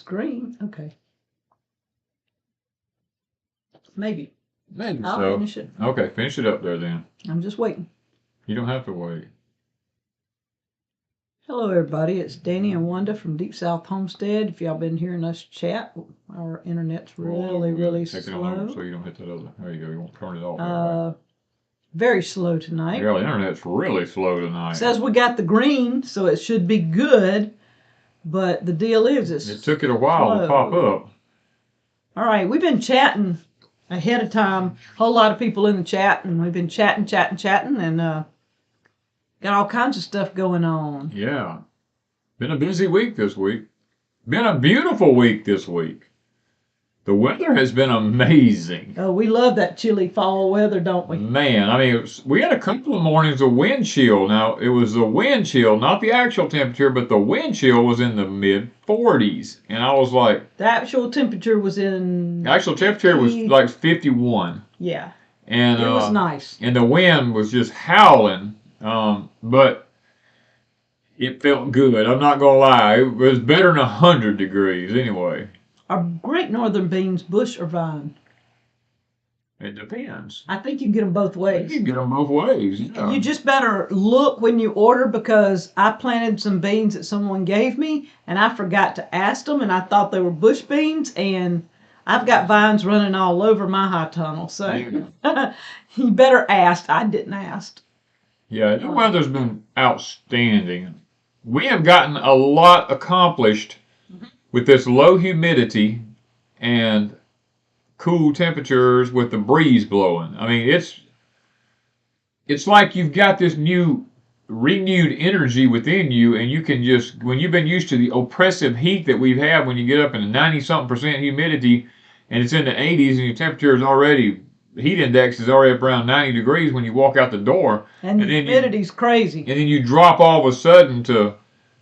green. Okay. Maybe. Maybe I'll so. finish it. Okay, finish it up there then. I'm just waiting. You don't have to wait. Hello, everybody. It's Danny and Wanda from Deep South Homestead. If y'all been hearing us chat, our internet's really Take it slow. on over so you don't hit that other. There you go. You won't turn it off. Very slow tonight. Yeah, the internet's really slow tonight. It says we got the green, so it should be good. But the deal is, it took it a while to pop up. All right, we've been chatting ahead of time. A whole lot of people in the chat, and we've been chatting, and got all kinds of stuff going on. Yeah. Been a busy week this week. Been a beautiful week this week. The weather has been amazing. Oh, we love that chilly fall weather, don't we? Man, I mean, we had a couple of mornings of wind chill. Now, it was the wind chill, not the actual temperature, but the wind chill was in the mid-40s. And I was like... The actual temperature was in... The actual temperature was like 51. Yeah. And it was nice. And the wind was just howling. But it felt good. I'm not going to lie. It was better than 100 degrees anyway. Are Great Northern beans bush or vine? It depends. I think you can get them both ways. You can get them both ways. Yeah. You just better look when you order, because I planted some beans that someone gave me and I forgot to ask them, and I thought they were bush beans, and I've got vines running all over my high tunnel. So you better ask. I didn't ask. Yeah, the weather's been outstanding. We have gotten a lot accomplished with this low humidity and cool temperatures with the breeze blowing. I mean, it's like you've got this new renewed energy within you, and you can just, when you've been used to the oppressive heat that we've had when you get up in 90-something% humidity and it's in the 80s and your temperature is already, heat index is already up around 90 degrees when you walk out the door. And the humidity's crazy. And then you drop all of a sudden to,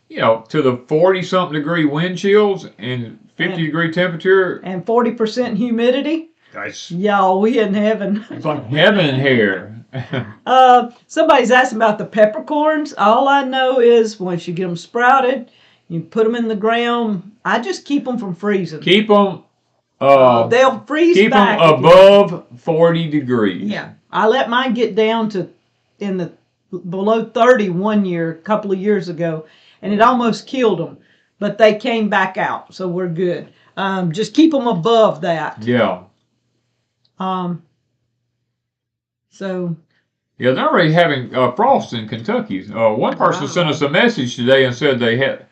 you know, to the 40-something degree wind chills and 50-degree temperature. And 40% humidity. Nice. Y'all, we in heaven. It's like heaven here. Somebody's asking about the peppercorns. All I know is once you get them sprouted, you put them in the ground. I just keep them from freezing. Keep them. They'll freeze keep back. Keep them above 40 degrees. Yeah. I let mine get down to below 30 one year, a couple of years ago, and it almost killed them. But they came back out, so we're good. Just keep them above that. Yeah. So. Yeah, they're already having frost in Kentucky. One person sent us a message today and said they had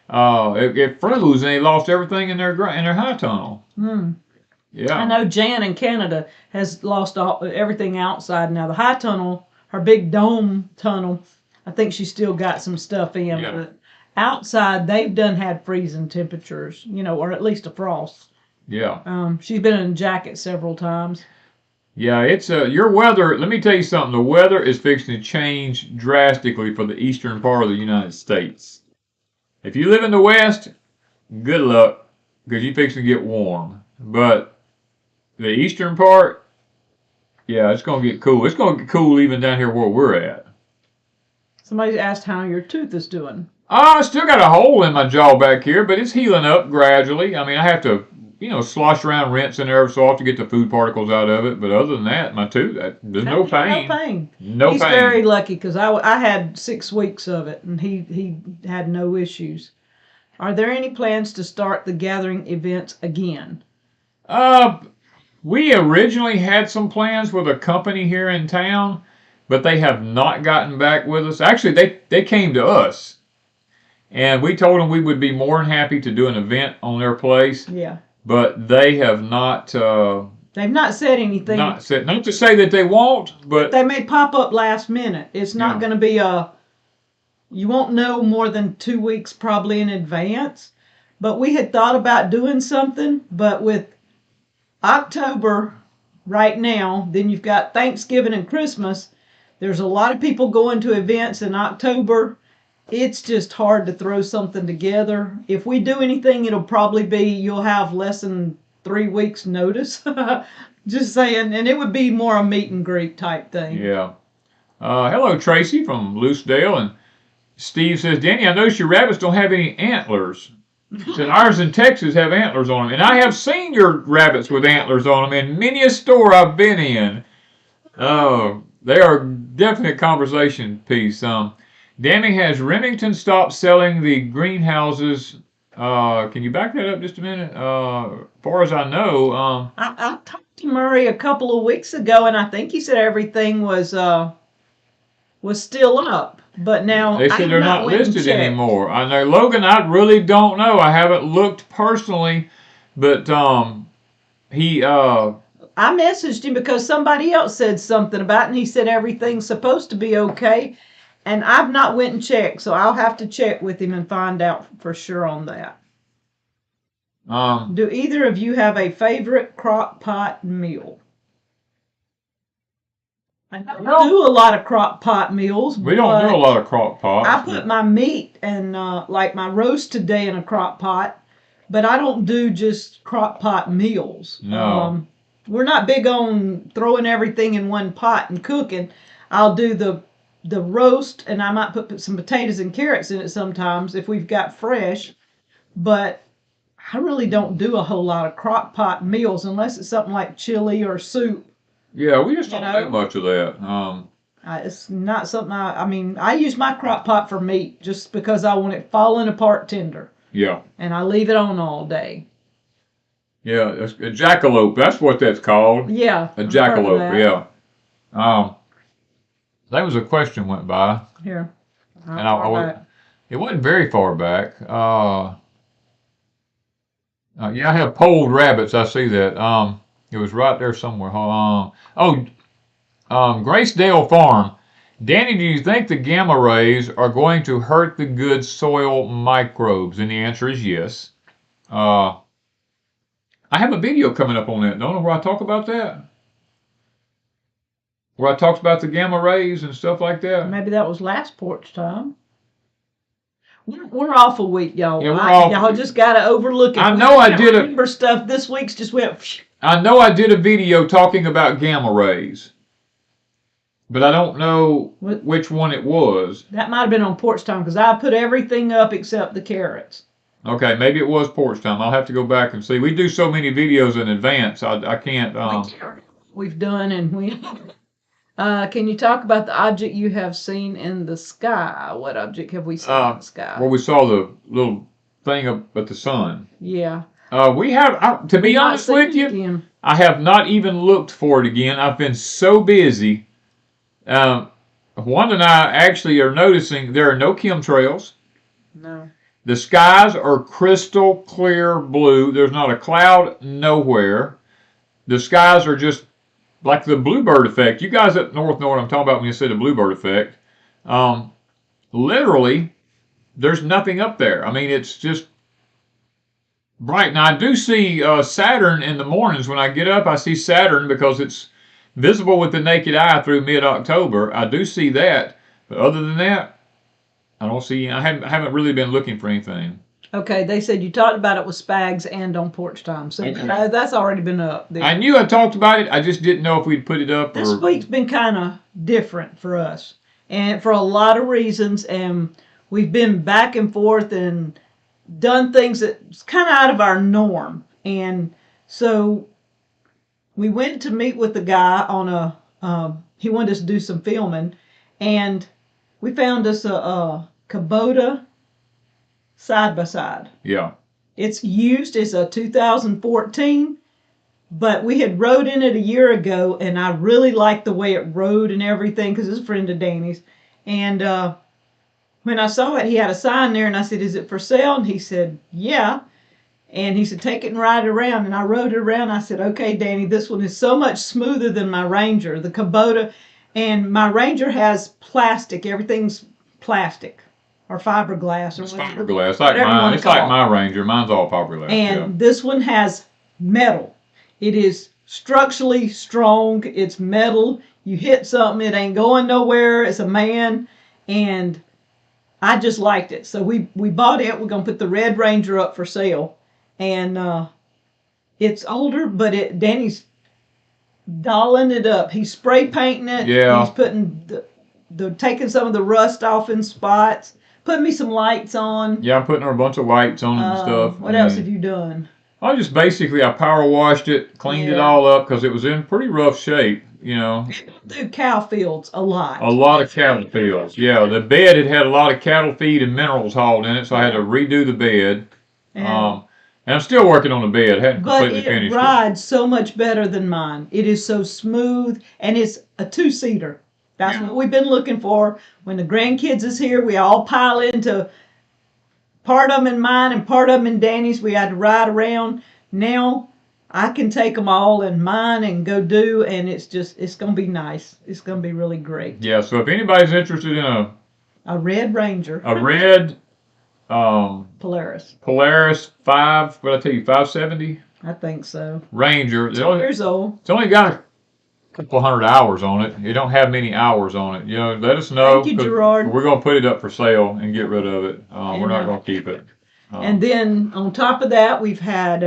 it froze and they lost everything in their high tunnel. Yeah. I know Jan in Canada has lost everything outside now. The high tunnel, her big dome tunnel, I think she's still got some stuff in, yeah. But outside they've had freezing temperatures, you know, or at least a frost. Yeah. She's been in a jacket several times. Yeah, it's your weather. Let me tell you something. The weather is fixing to change drastically for the eastern part of the United States. If you live in the West, good luck, because you're fixing to get warm. But the eastern part, yeah, it's going to get cool. It's going to get cool even down here where we're at. Somebody asked how your tooth is doing. I still got a hole in my jaw back here, but it's healing up gradually. I mean, I have to, you know, slosh around, rinse in there every so often to get the food particles out of it. But other than that, my tooth, there's no pain. No pain. No He's pain. very lucky, because I had 6 weeks of it, and he had no issues. Are there any plans to start the gathering events again? We originally had some plans with a company here in town, but they have not gotten back with us. Actually, they came to us. And we told them we would be more than happy to do an event on their place. Yeah. But they have not... they've not said anything. Not to say that they won't, but... They may pop up last minute. It's not going to be you won't know more than 2 weeks probably in advance. But we had thought about doing something. But with October right now, then you've got Thanksgiving and Christmas. There's a lot of people going to events in October. It's just hard to throw something together. If we do anything, it'll probably be you'll have less than 3 weeks notice. Just saying. And it would be more a meet and greet type thing. Yeah. Hello, Tracy from Loosedale. And Steve says, Danny, I noticed your rabbits don't have any antlers. So ours in Texas have antlers on them, and I have seen your rabbits with antlers on them in many a store I've been in. Oh, they are definite conversation piece. Danny, has Remington stopped selling the greenhouses? Can you back that up just a minute? As far as I know, I talked to Murray a couple of weeks ago, and I think he said everything was still up. But now they I said have they're not not went and listed checked. anymore. I know, Logan, I really don't know. I haven't looked personally, but he I messaged him because somebody else said something about it, and he said everything's supposed to be okay. And I've not went and checked, so I'll have to check with him and find out for sure on that. Do either of you have a favorite crock pot meal? I don't do a lot of crock pot meals. We don't do a lot of crock pots. I put my meat and like my roast today in a crock pot, but I don't do just crock pot meals. No. We're not big on throwing everything in one pot and cooking. I'll do the roast, and I might put some potatoes and carrots in it sometimes if we've got fresh. But I really don't do a whole lot of crock pot meals unless it's something like chili or soup. Yeah, we just don't do much of that. It's not something I mean, I use my crock pot for meat just because I want it falling apart tender. Yeah. And I leave it on all day. Yeah, a jackalope. That's what that's called. Yeah. A jackalope, yeah. That was a question went by. Here. And it wasn't very far back. Yeah, I have polled rabbits. I see that. It was right there somewhere. Gracedale Farm. Danny, do you think the gamma rays are going to hurt the good soil microbes? And the answer is yes. I have a video coming up on that, don't know, where I talk about that. Where I talked about the gamma rays and stuff like that. Maybe that was last porch time. We're off a week, y'all. Yeah, y'all just gotta overlook it. I know I did remember stuff. This week's just went. I know I did a video talking about gamma rays, but I don't know which one it was. That might have been on porch time because I put everything up except the carrots. Okay, maybe it was porch time. I'll have to go back and see. We do so many videos in advance. I can't. We've done, and we. Can you talk about the object you have seen in the sky? What object have we seen in the sky? Well, we saw the little thing up at the sun. Yeah. We have, to be honest with you, I have not even looked for it again. I've been so busy. Wanda and I actually are noticing there are no chemtrails. No. The skies are crystal clear blue. There's not a cloud nowhere. The skies are just like the bluebird effect. You guys up north know what I'm talking about when you say the bluebird effect. Literally, there's nothing up there. I mean, it's just bright. Now, I do see Saturn in the mornings. When I get up, I see Saturn because it's visible with the naked eye through mid-October. I do see that. But other than that, I don't see. I haven't really been looking for anything. Okay, they said you talked about it with Spags and on porch time, so that's already been up there. I knew I talked about it. I just didn't know if we'd put it up. This week's been kind of different for us, and for a lot of reasons. And we've been back and forth and done things that's kind of out of our norm. And so we went to meet with the guy on he wanted us to do some filming, and we found us a Kubota side by side. Yeah. It's used. It's a 2014, but we had rode in it a year ago, and I really liked the way it rode and everything because it's a friend of Danny's. And when I saw it, he had a sign there, and I said, "Is it for sale?" And he said, "Yeah." And he said, "Take it and ride it around." And I rode it around. I said, "Okay, Danny, this one is so much smoother than my Ranger, the Kubota." And my Ranger has plastic. Everything's plastic. Or fiberglass, or it's fiberglass, like mine. It's like my Ranger. Mine's all fiberglass. And this one has metal. It is structurally strong. It's metal. You hit something, it ain't going nowhere. It's a man, and I just liked it. So we bought it. We're gonna put the Red Ranger up for sale, and it's older, but Danny's dolling it up. He's spray painting it. Yeah. He's putting taking some of the rust off in spots. put me some lights on. Yeah, I'm putting a bunch of lights on it and stuff. What else have you done? I just basically I power washed it, cleaned it all up because it was in pretty rough shape. Do cow fields a lot. A lot of cattle fields. Yeah, the bed had a lot of cattle feed and minerals hauled in it, so I had to redo the bed. And I'm still working on the bed. I hadn't completely finished it. But it rides so much better than mine. It is so smooth, and it's a 2-seater. That's what we've been looking for. When the grandkids is here, we all pile into part of them in mine and part of them in Danny's. We had to ride around. Now I can take them all in mine and go do, and it's going to be nice. It's going to be really great. Yeah, so if anybody's interested in a Red Ranger. A red Polaris 570? I think so. Ranger. 2 years old. It's only got a couple hundred hours on it. You don't have many hours on it. Let us know. Thank you, Gerard. We're going to put it up for sale and get rid of it. We're not going to keep it. And then on top of that, we had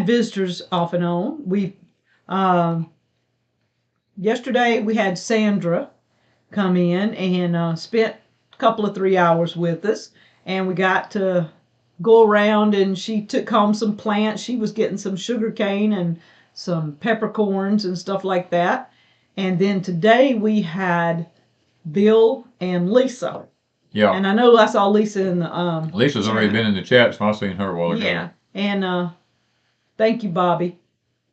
visitors off and on. Yesterday we had Sandra come in and spent a couple of 3 hours with us, and we got to go around, and she took home some plants. She was getting some sugar cane and some peppercorns and stuff like that. And then today we had Bill and Lisa. Yeah. And I know I saw Lisa in the Lisa's already been in the chat, so I've seen her a while ago. Yeah. And thank you, Bobby.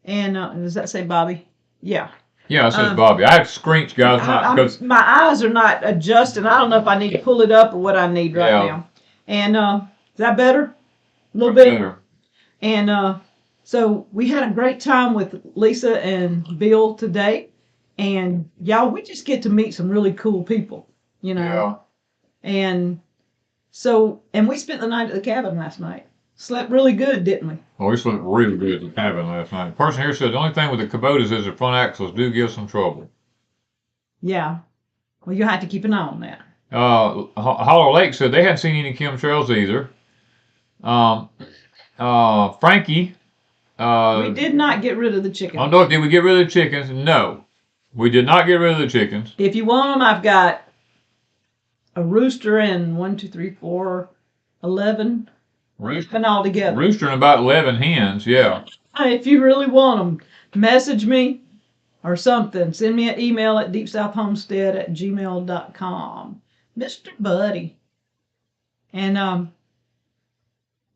And does that say Bobby? Yeah. Yeah, it says Bobby. I have screens, guys. My eyes are not adjusting. I don't know if I need to pull it up or what I need right now. And is that better? A little bit better. And so we had a great time with Lisa and Bill today. And y'all, we just get to meet some really cool people, Yeah. And so, and we spent the night at the cabin last night. Slept really good, didn't we? Oh, we slept really good at the cabin last night. The person here said the only thing with the Kubotas is the front axles do give some trouble. Yeah. Well, you have to keep an eye on that. Hollow Lake said they hadn't seen any chemtrails either. Frankie. We did not get rid of the chickens. I don't know, did we get rid of the chickens? No. We did not get rid of the chickens. If you want them, I've got a rooster and 1, 2, 3, 4, 11. And all together. Rooster and about 11 hens, yeah. If you really want them, message me or something. Send me an email at deepsouthhomestead@gmail.com. Mr. Buddy. And,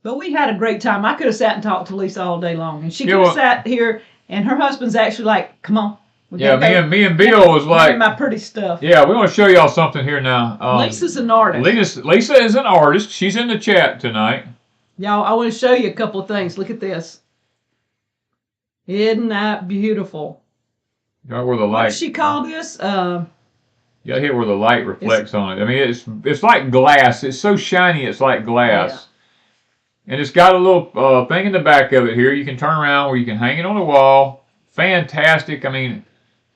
but we had a great time. I could have sat and talked to Lisa all day long. And she could have sat here, and her husband's actually like, come on. Yeah, me and Bill was like, my pretty stuff. Yeah, we want to show y'all something here now. Lisa's an artist. Lisa is an artist. She's in the chat tonight. Y'all, I want to show you a couple of things. Look at this. Isn't that beautiful? Y'all, where the light. What does she call this? Yeah, here where the light reflects on it. I mean, it's like glass. It's so shiny, it's like glass. Yeah. And it's got a little thing in the back of it here. You can turn around where you can hang it on the wall. Fantastic. I mean,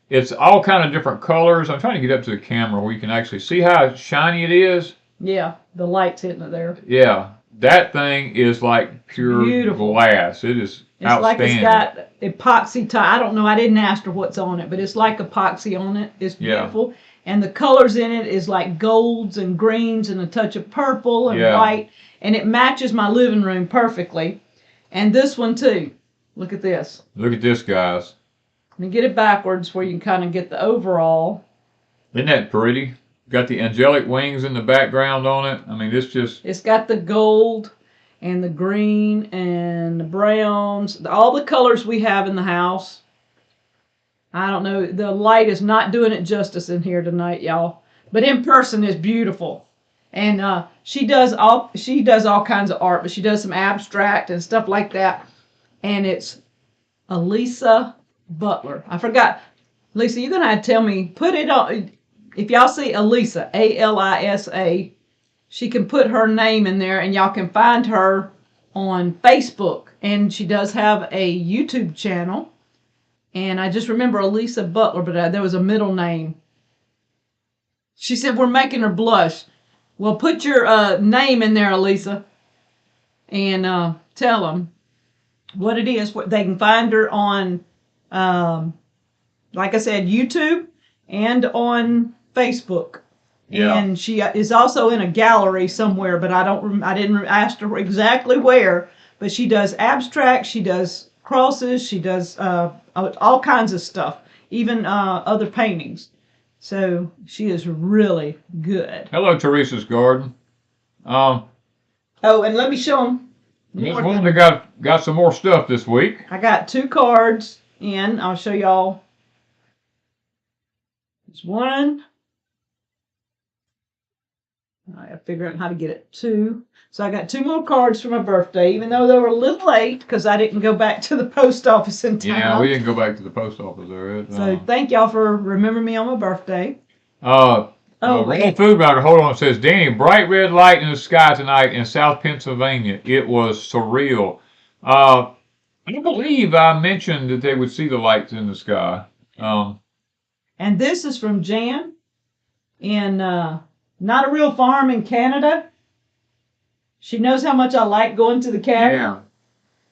it's all kind of different colors. I'm trying to get up to the camera where you can actually see how shiny it is. Yeah, the light's hitting it there. Yeah. That thing is like pure glass. It is outstanding. It's like it's got epoxy top. I don't know. I didn't ask her what's on it, but it's like epoxy on it. It's beautiful. Yeah. And the colors in it is like golds and greens and a touch of purple and white. And it matches my living room perfectly. And this one too. Look at this. Look at this, guys. Let me get it backwards where you can kind of get the overall. Isn't that pretty? Got the angelic wings in the background on it. I mean, it's got the gold and the green and the browns, all the colors we have in the house. I don't know, the light is not doing it justice in here tonight, y'all. But in person it's beautiful. And she does all kinds of art, but she does some abstract and stuff like that. And it's Elisa Butler. I forgot. Lisa, you're gonna have to tell me, put it on. If y'all see Elisa, A-L-I-S-A, she can put her name in there, and y'all can find her on Facebook. And she does have a YouTube channel. And I just remember Elisa Butler, but there was a middle name. She said, we're making her blush. Well, put your name in there, Elisa, and tell them what it is. They can find her on, like I said, YouTube and on Facebook. And she is also in a gallery somewhere, but I didn't ask her exactly where. But she does abstract, she does crosses, she does all kinds of stuff, even other paintings. So she is really good. Hello, Teresa's Garden. Oh, and let me show them. Miss Wanda got some more stuff this week. I got 2 cards in. I'll show y'all. There's one. I gotta figure out how to get it. 2. So I got 2 more cards for my birthday, even though they were a little late because I didn't go back to the post office in time. Yeah, we didn't go back to the post office there. So thank y'all for remembering me on my birthday. Raw Food Router, hold on, it says, Danny, bright red light in the sky tonight in South Pennsylvania. It was surreal. I believe I mentioned that they would see the lights in the sky. And this is from Jan in Not a Real Farm in Canada. She knows how much I like going to the cabin. Yeah.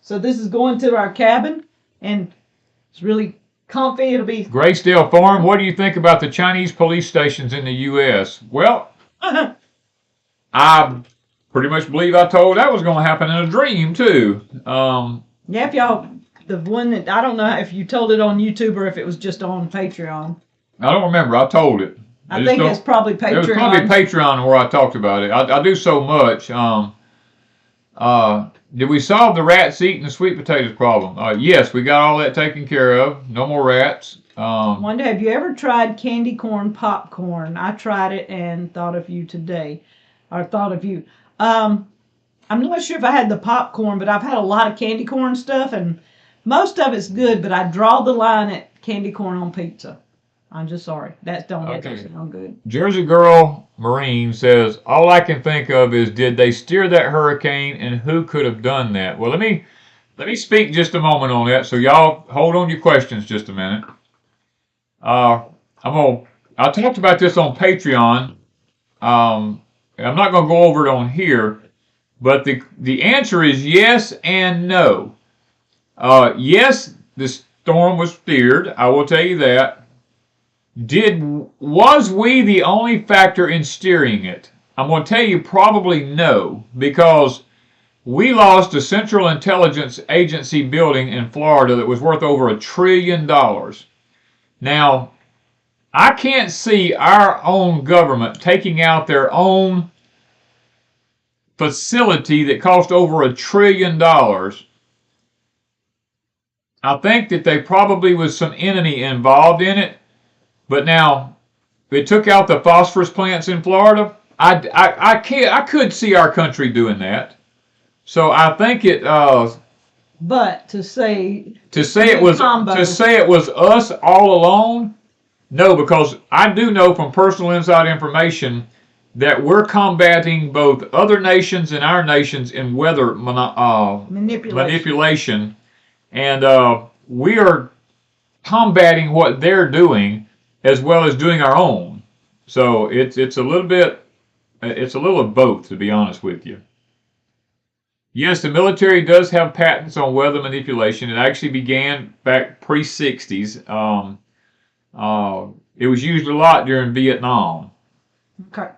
So this is going to our cabin, and it's really comfy. It'll be Graysdale Farm, what do you think about the Chinese police stations in the U.S.? Well, I pretty much believe I told that was going to happen in a dream, too. Yeah, if y'all, the one that, I don't know if you told it on YouTube or if it was just on Patreon. I don't remember. I told it. I think it's probably Patreon. It was probably Patreon where I talked about it. I do so much. Did we solve the rats eating the sweet potatoes problem? Yes, we got all that taken care of. No more rats. Wanda, have you ever tried candy corn popcorn? I tried it and thought of you today. Or thought of you. I'm not sure if I had the popcorn, but I've had a lot of candy corn stuff, and most of it's good, but I draw the line at candy corn on pizza. I'm just sorry. That don't sound good. Jersey Girl Marine says, all I can think of is, did they steer that hurricane, and who could have done that? Well, let me speak just a moment on that. So y'all hold on your questions just a minute. I talked about this on Patreon. I'm not going to go over it on here, but the answer is yes and no. Yes, the storm was steered. I will tell you that. Was we the only factor in steering it? I'm going to tell you probably no, because we lost a Central Intelligence Agency building in Florida that was worth over $1 trillion. Now, I can't see our own government taking out their own facility that cost over $1 trillion. I think that they probably was some enemy involved in it. But now, it took out the phosphorus plants in Florida. I could see our country doing that. So I think it. But to say it was us all alone, no, because I do know from personal inside information that we're combating both other nations and our nations in weather manipulation, and we are combating what they're doing, as well as doing our own. So it's a little of both, to be honest with you. Yes, the military does have patents on weather manipulation. It actually began back pre-60s. It was used a lot during Vietnam. Okay.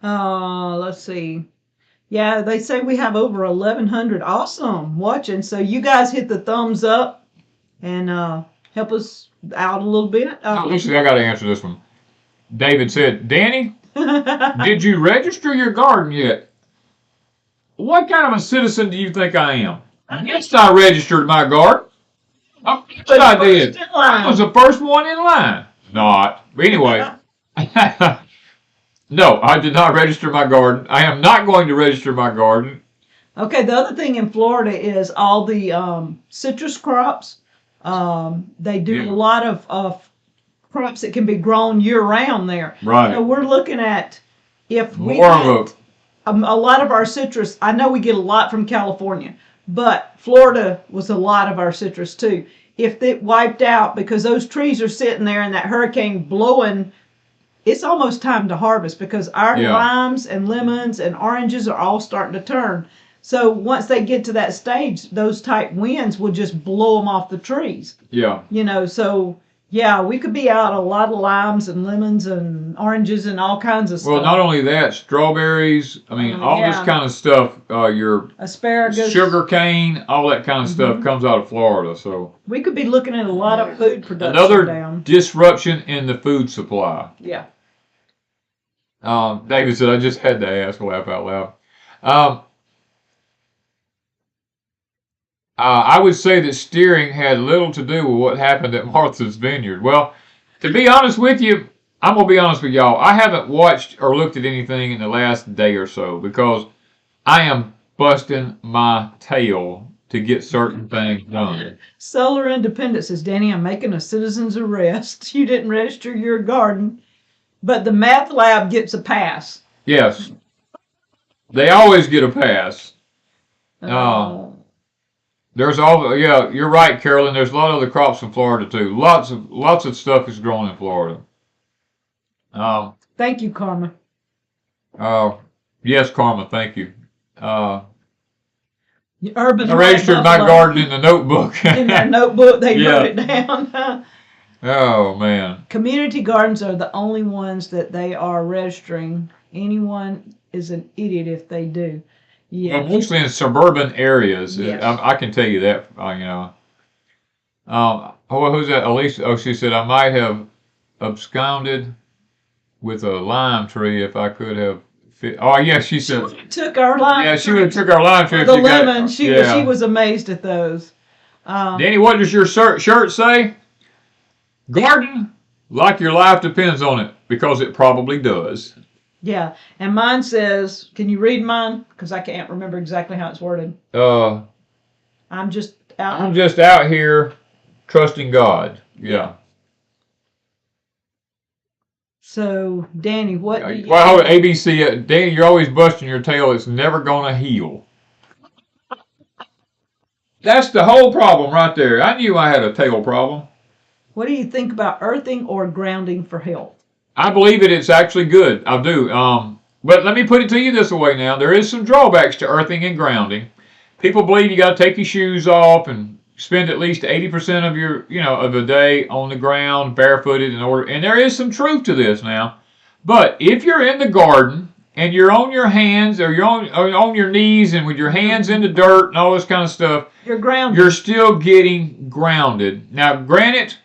Let's see. Yeah, they say we have over 1,100 awesome watching. So you guys hit the thumbs up and help us out a little bit. Listen, I got to answer this one. David said, Danny, did you register your garden yet? What kind of a citizen do you think I am? Yes, I registered my garden. Of course I did. I was the first one in line. Not. Anyway. No, I did not register my garden. I am not going to register my garden. Okay, the other thing in Florida is all the citrus crops. They do a lot of crops that can be grown year-round there. Right. So we're looking at if we a lot of our citrus. I know we get a lot from California, but Florida was a lot of our citrus too. If it wiped out because those trees are sitting there and that hurricane blowing, it's almost time to harvest because our limes and lemons and oranges are all starting to turn. So once they get to that stage, those type winds will just blow them off the trees. Yeah. You know, so Yeah, we could be out a lot of limes and lemons and oranges and all kinds of stuff. Well, not only that, strawberries. I mean, all this kind of stuff. Your asparagus, sugar cane, all that kind of stuff comes out of Florida. So we could be looking at a lot of food production another disruption in the food supply. Yeah. David said, I just had to ask, laugh out loud. I would say that steering had little to do with what happened at Martha's Vineyard. Well, to be honest with you, I'm going to be honest with y'all. I haven't watched or looked at anything in the last day or so because I am busting my tail to get certain things done. Solar Independence says, Danny, I'm making a citizen's arrest. You didn't register your garden, but the math lab gets a pass. Yes. They always get a pass. There's you're right, Carolyn. There's a lot of other crops in Florida too. Lots of stuff is grown in Florida. Thank you, Karma. Yes, Karma. Thank you. Urban. I registered my garden in the notebook. In their notebook, they wrote it down. Oh man. Community gardens are the only ones that they are registering. Anyone is an idiot if they do. Yeah. Well, mostly in suburban areas. Yes. I can tell you that. Who's that? Alicia. Oh, she said I might have absconded with a lime tree if I could have. Oh yeah, she said. Took our lime. Yeah, she would have took our lime tree. The lemon. She was amazed at those. Danny, what does your shirt say? Garden like your life depends on it, because it probably does. Yeah, and mine says, can you read mine? Because I can't remember exactly how it's worded. I'm just out here trusting God. Yeah. So, Danny, what do you... Well, ABC, Danny, you're always busting your tail. It's never going to heal. That's the whole problem right there. I knew I had a tail problem. What do you think about earthing or grounding for health? I believe it's actually good. I do. But let me put it to you this way now. There is some drawbacks to earthing and grounding. People believe you got to take your shoes off and spend at least 80% of your, of the day on the ground, barefooted and there is some truth to this now. But if you're in the garden and you're on your hands or you're on your knees and with your hands in the dirt and all this kind of stuff, you're grounded. You're still getting grounded. Now, granted,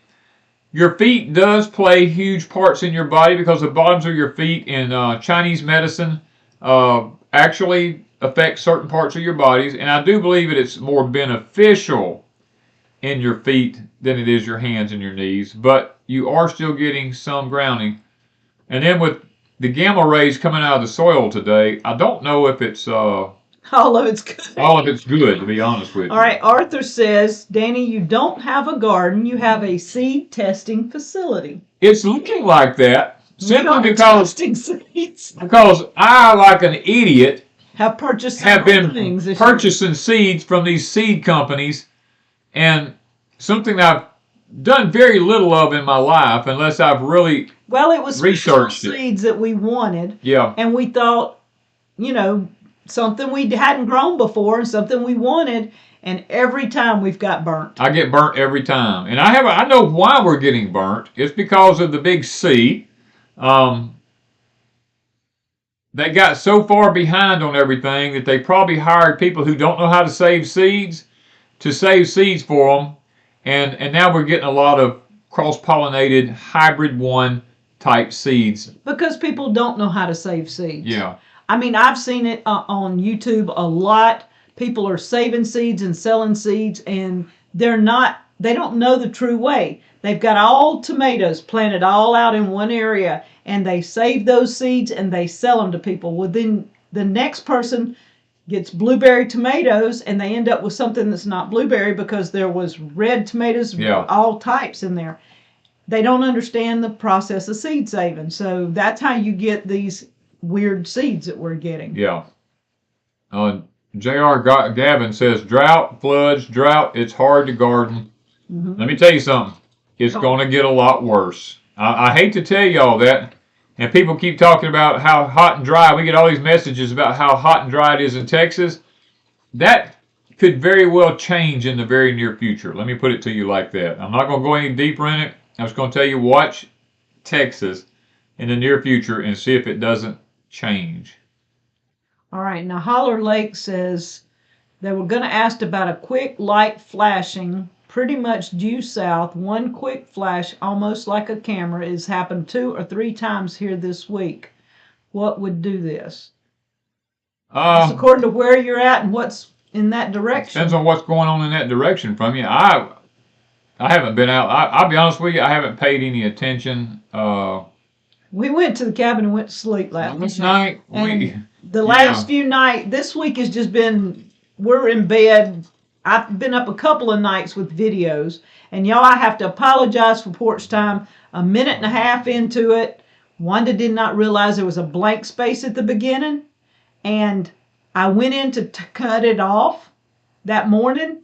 your feet does play huge parts in your body because the bottoms of your feet in Chinese medicine actually affect certain parts of your bodies. And I do believe that it's more beneficial in your feet than it is your hands and your knees. But you are still getting some grounding. And then with the gamma rays coming out of the soil today, I don't know if it's... all of it's good. All of it's good, to be honest with you. All right, Arthur says, Danny, you don't have a garden. You have a seed testing facility. It's looking like that. Simply because I, like an idiot, have been purchasing seeds from these seed companies, and something I've done very little of in my life, unless I've really it was researched seeds that we wanted. Yeah. And we thought, something we hadn't grown before and something we wanted, and every time we've got burnt. I get burnt every time. And I know why we're getting burnt. It's because of the big C. They got so far behind on everything that they probably hired people who don't know how to save seeds to save seeds for them. And now we're getting a lot of cross-pollinated hybrid one type seeds. Because people don't know how to save seeds. Yeah. I mean, I've seen it on YouTube a lot. People are saving seeds and selling seeds, and they don't know the true way. They've got all tomatoes planted all out in one area, and they save those seeds and they sell them to people. Well, then the next person gets blueberry tomatoes, and they end up with something that's not blueberry because there was red tomatoes, all types in there. They don't understand the process of seed saving. So that's how you get these weird seeds that we're getting. Yeah. J.R. Gavin says, drought, floods, it's hard to garden. Mm-hmm. Let me tell you something. It's going to get a lot worse. I hate to tell y'all that. And people keep talking about how hot and dry. We get all these messages about how hot and dry it is in Texas. That could very well change in the very near future. Let me put it to you like that. I'm not going to go any deeper in it. I was going to tell you, watch Texas in the near future and see if it doesn't change. All right. Now, Holler Lake says they were going to ask about a quick light flashing pretty much due south. One quick flash, almost like a camera, has happened 2 or 3 times here this week. What would do this? It's according to where you're at and what's in that direction. Depends on what's going on in that direction from you. I haven't been out. I'll be honest with you, I haven't paid any attention. We went to the cabin and went to sleep last night. The last few nights, this week has just been, we're in bed. I've been up a couple of nights with videos. And y'all, I have to apologize for porch time. A minute and a half into it, Wanda did not realize there was a blank space at the beginning. And I went in to cut it off that morning.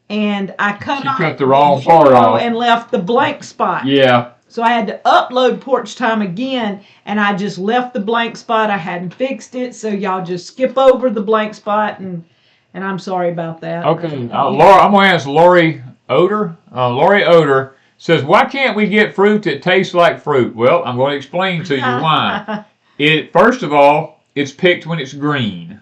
And I cut the wrong part off. And left the blank spot. Yeah. So I had to upload porch time again, and I just left the blank spot. I hadn't fixed it, so y'all just skip over the blank spot, and I'm sorry about that. Okay, Laura, I'm going to ask Lori Oder. Lori Oder says, why can't we get fruit that tastes like fruit? Well, I'm going to explain to you why. First of all, it's picked when it's green,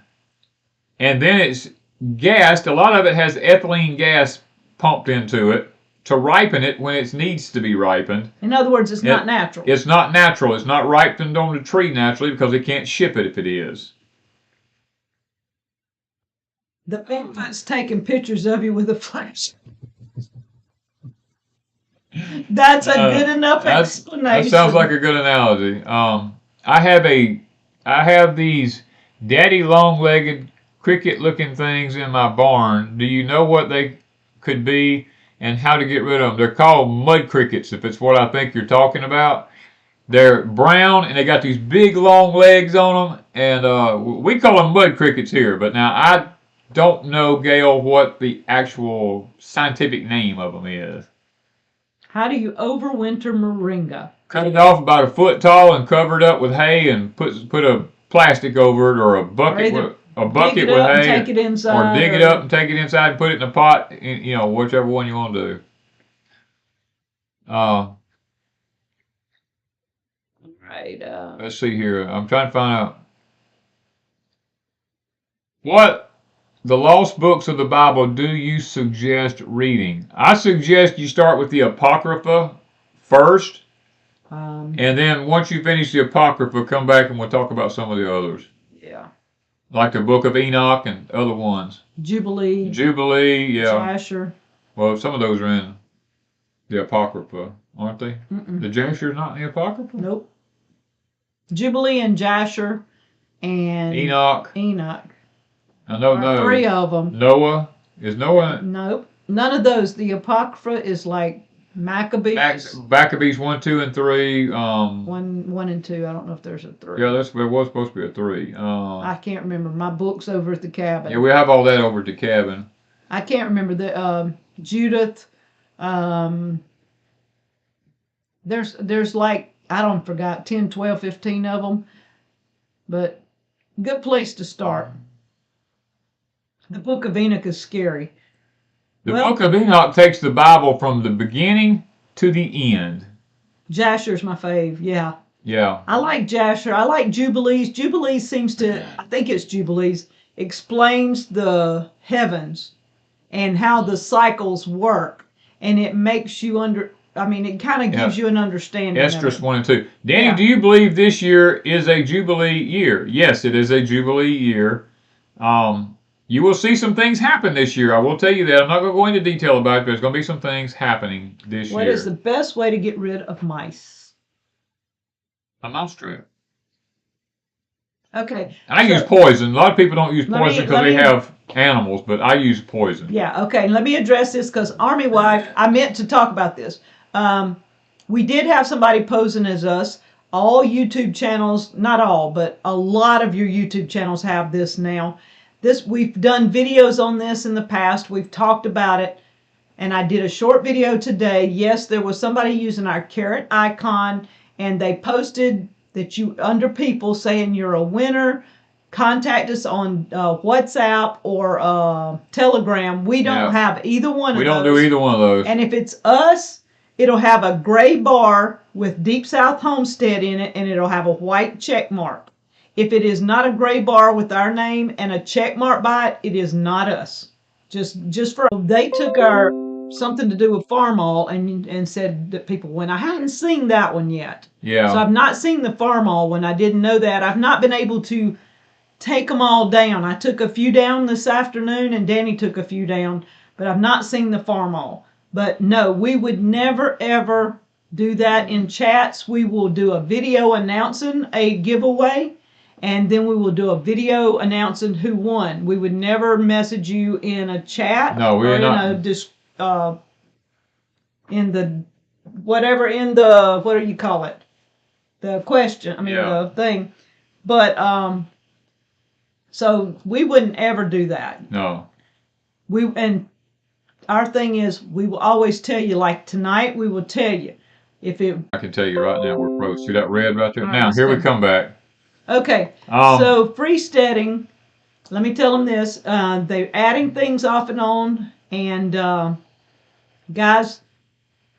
and then it's gassed. A lot of it has ethylene gas pumped into it to ripen it when it needs to be ripened. In other words, it's not natural. It's not natural. It's not ripened on the tree naturally because they can't ship it if it is. The Bigfoot's taking pictures of you with a flash. That's a good enough explanation. That sounds like a good analogy. I have these daddy long-legged cricket-looking things in my barn. Do you know what they could be and how to get rid of them? They're called mud crickets, if it's what I think you're talking about. They're brown, and they got these big, long legs on them, and we call them mud crickets here. But now, I don't know, Gail, what the actual scientific name of them is. How do you overwinter moringa? Cut it off about 1 foot tall and cover it up with hay and put a plastic over it or a bucket with hay, take it inside, or dig it up and take it inside and put it in a pot. You know, whichever one you want to do. Right. Let's see here. I'm trying to find out what the lost books of the Bible do you suggest reading. I suggest you start with the Apocrypha first, and then once you finish the Apocrypha, come back and we'll talk about some of the others. Yeah. Like the Book of Enoch and other ones. Jubilee, yeah. Jasher. Well, some of those are in the Apocrypha, aren't they? Mm-mm. The Jasher's not in the Apocrypha? Nope. Jubilee and Jasher and Enoch. I know those. 3 of them. Noah. Is Noah? Nope. None of those. The Apocrypha is like Maccabees. Maccabees 1, 2, and 3. 1 and 2. I don't know if there's a 3. Yeah, there was supposed to be a 3. I can't remember. My book's over at the cabin. Yeah, we have all that over at the cabin. I can't remember the Judith. There's like, I don't forgot, 10, 12, 15 of them. But good place to start. The Book of Enoch is scary. The Book of Enoch takes the Bible from the beginning to the end. Jasher's my fave, yeah. Yeah. I like Jasher. I like Jubilees. Jubilees seems to, I think it's Jubilees, explains the heavens and how the cycles work. And it makes you it kind of gives you an understanding. Esdras 1 and 2. Danny, do you believe this year is a Jubilee year? Yes, it is a Jubilee year. You will see some things happen this year. I will tell you that. I'm not going to go into detail about it, but there's going to be some things happening this year. What is the best way to get rid of mice? A mouse trap. Okay. I use poison. A lot of people don't use poison because they have animals, but I use poison. Yeah, okay. Let me address this because Army Wife, I meant to talk about this. We did have somebody posing as us. All YouTube channels, not all, but a lot of your YouTube channels have this now. We've done videos on this in the past. We've talked about it. And I did a short video today. Yes, there was somebody using our carrot icon, and they posted that under people saying you're a winner. Contact us on WhatsApp or Telegram. We don't have either one of those. We don't do either one of those. And if it's us, it'll have a gray bar with Deep South Homestead in it, and it'll have a white check mark. If it is not a gray bar with our name and a check mark by it, it is not us. Just for they took our something to do with Farmall and said that people went. I haven't seen that one yet. Yeah. So I've not seen the Farmall one. I didn't know that. I've not been able to take them all down. I took a few down this afternoon, and Danny took a few down, but I've not seen the Farmall. But no, we would never ever do that in chats. We will do a video announcing a giveaway, and then we will do a video announcing who won. We would never message you in a chat. No, we're not. In the whatever, in the, what do you call it? The question. I mean, yeah. the thing. But so we wouldn't ever do that. No. And our thing is, we will always tell you, like tonight, we will tell you if it. I can tell you right now we're close. See that red right there? All now, right, here we come back. Okay. So freesteading, let me tell them this. They're adding things off and on. And guys,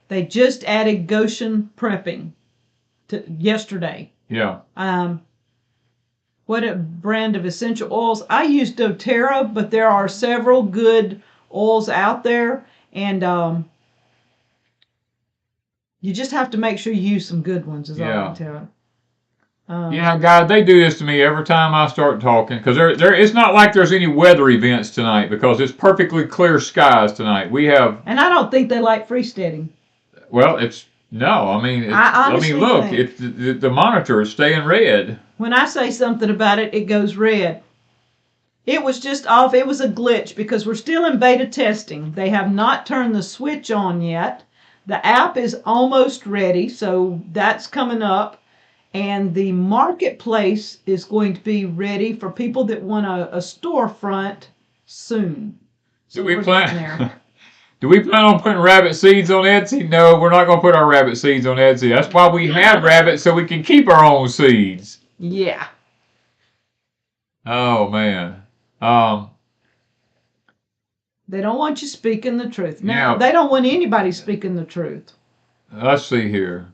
they just added Goshen prepping yesterday. Yeah. What a brand of essential oils. I use doTERRA, but there are several good oils out there, and you just have to make sure you use some good ones, is all I can tell you. Yeah, God, they do this to me every time I start talking, because it's not like there's any weather events tonight, because it's perfectly clear skies tonight. We have, and I don't think they like freesteading. Well, I mean, look, it's the monitor is staying red. When I say something about it, it goes red. It was just off. It was a glitch because we're still in beta testing. They have not turned the switch on yet. The app is almost ready, so that's coming up. And the marketplace is going to be ready for people that want a storefront soon. So Do we plan on putting rabbit seeds on Etsy? No, we're not going to put our rabbit seeds on Etsy. That's why we have rabbits, so we can keep our own seeds. Yeah. Oh, man. They don't want you speaking the truth. No, they don't want anybody speaking the truth. Let's see here.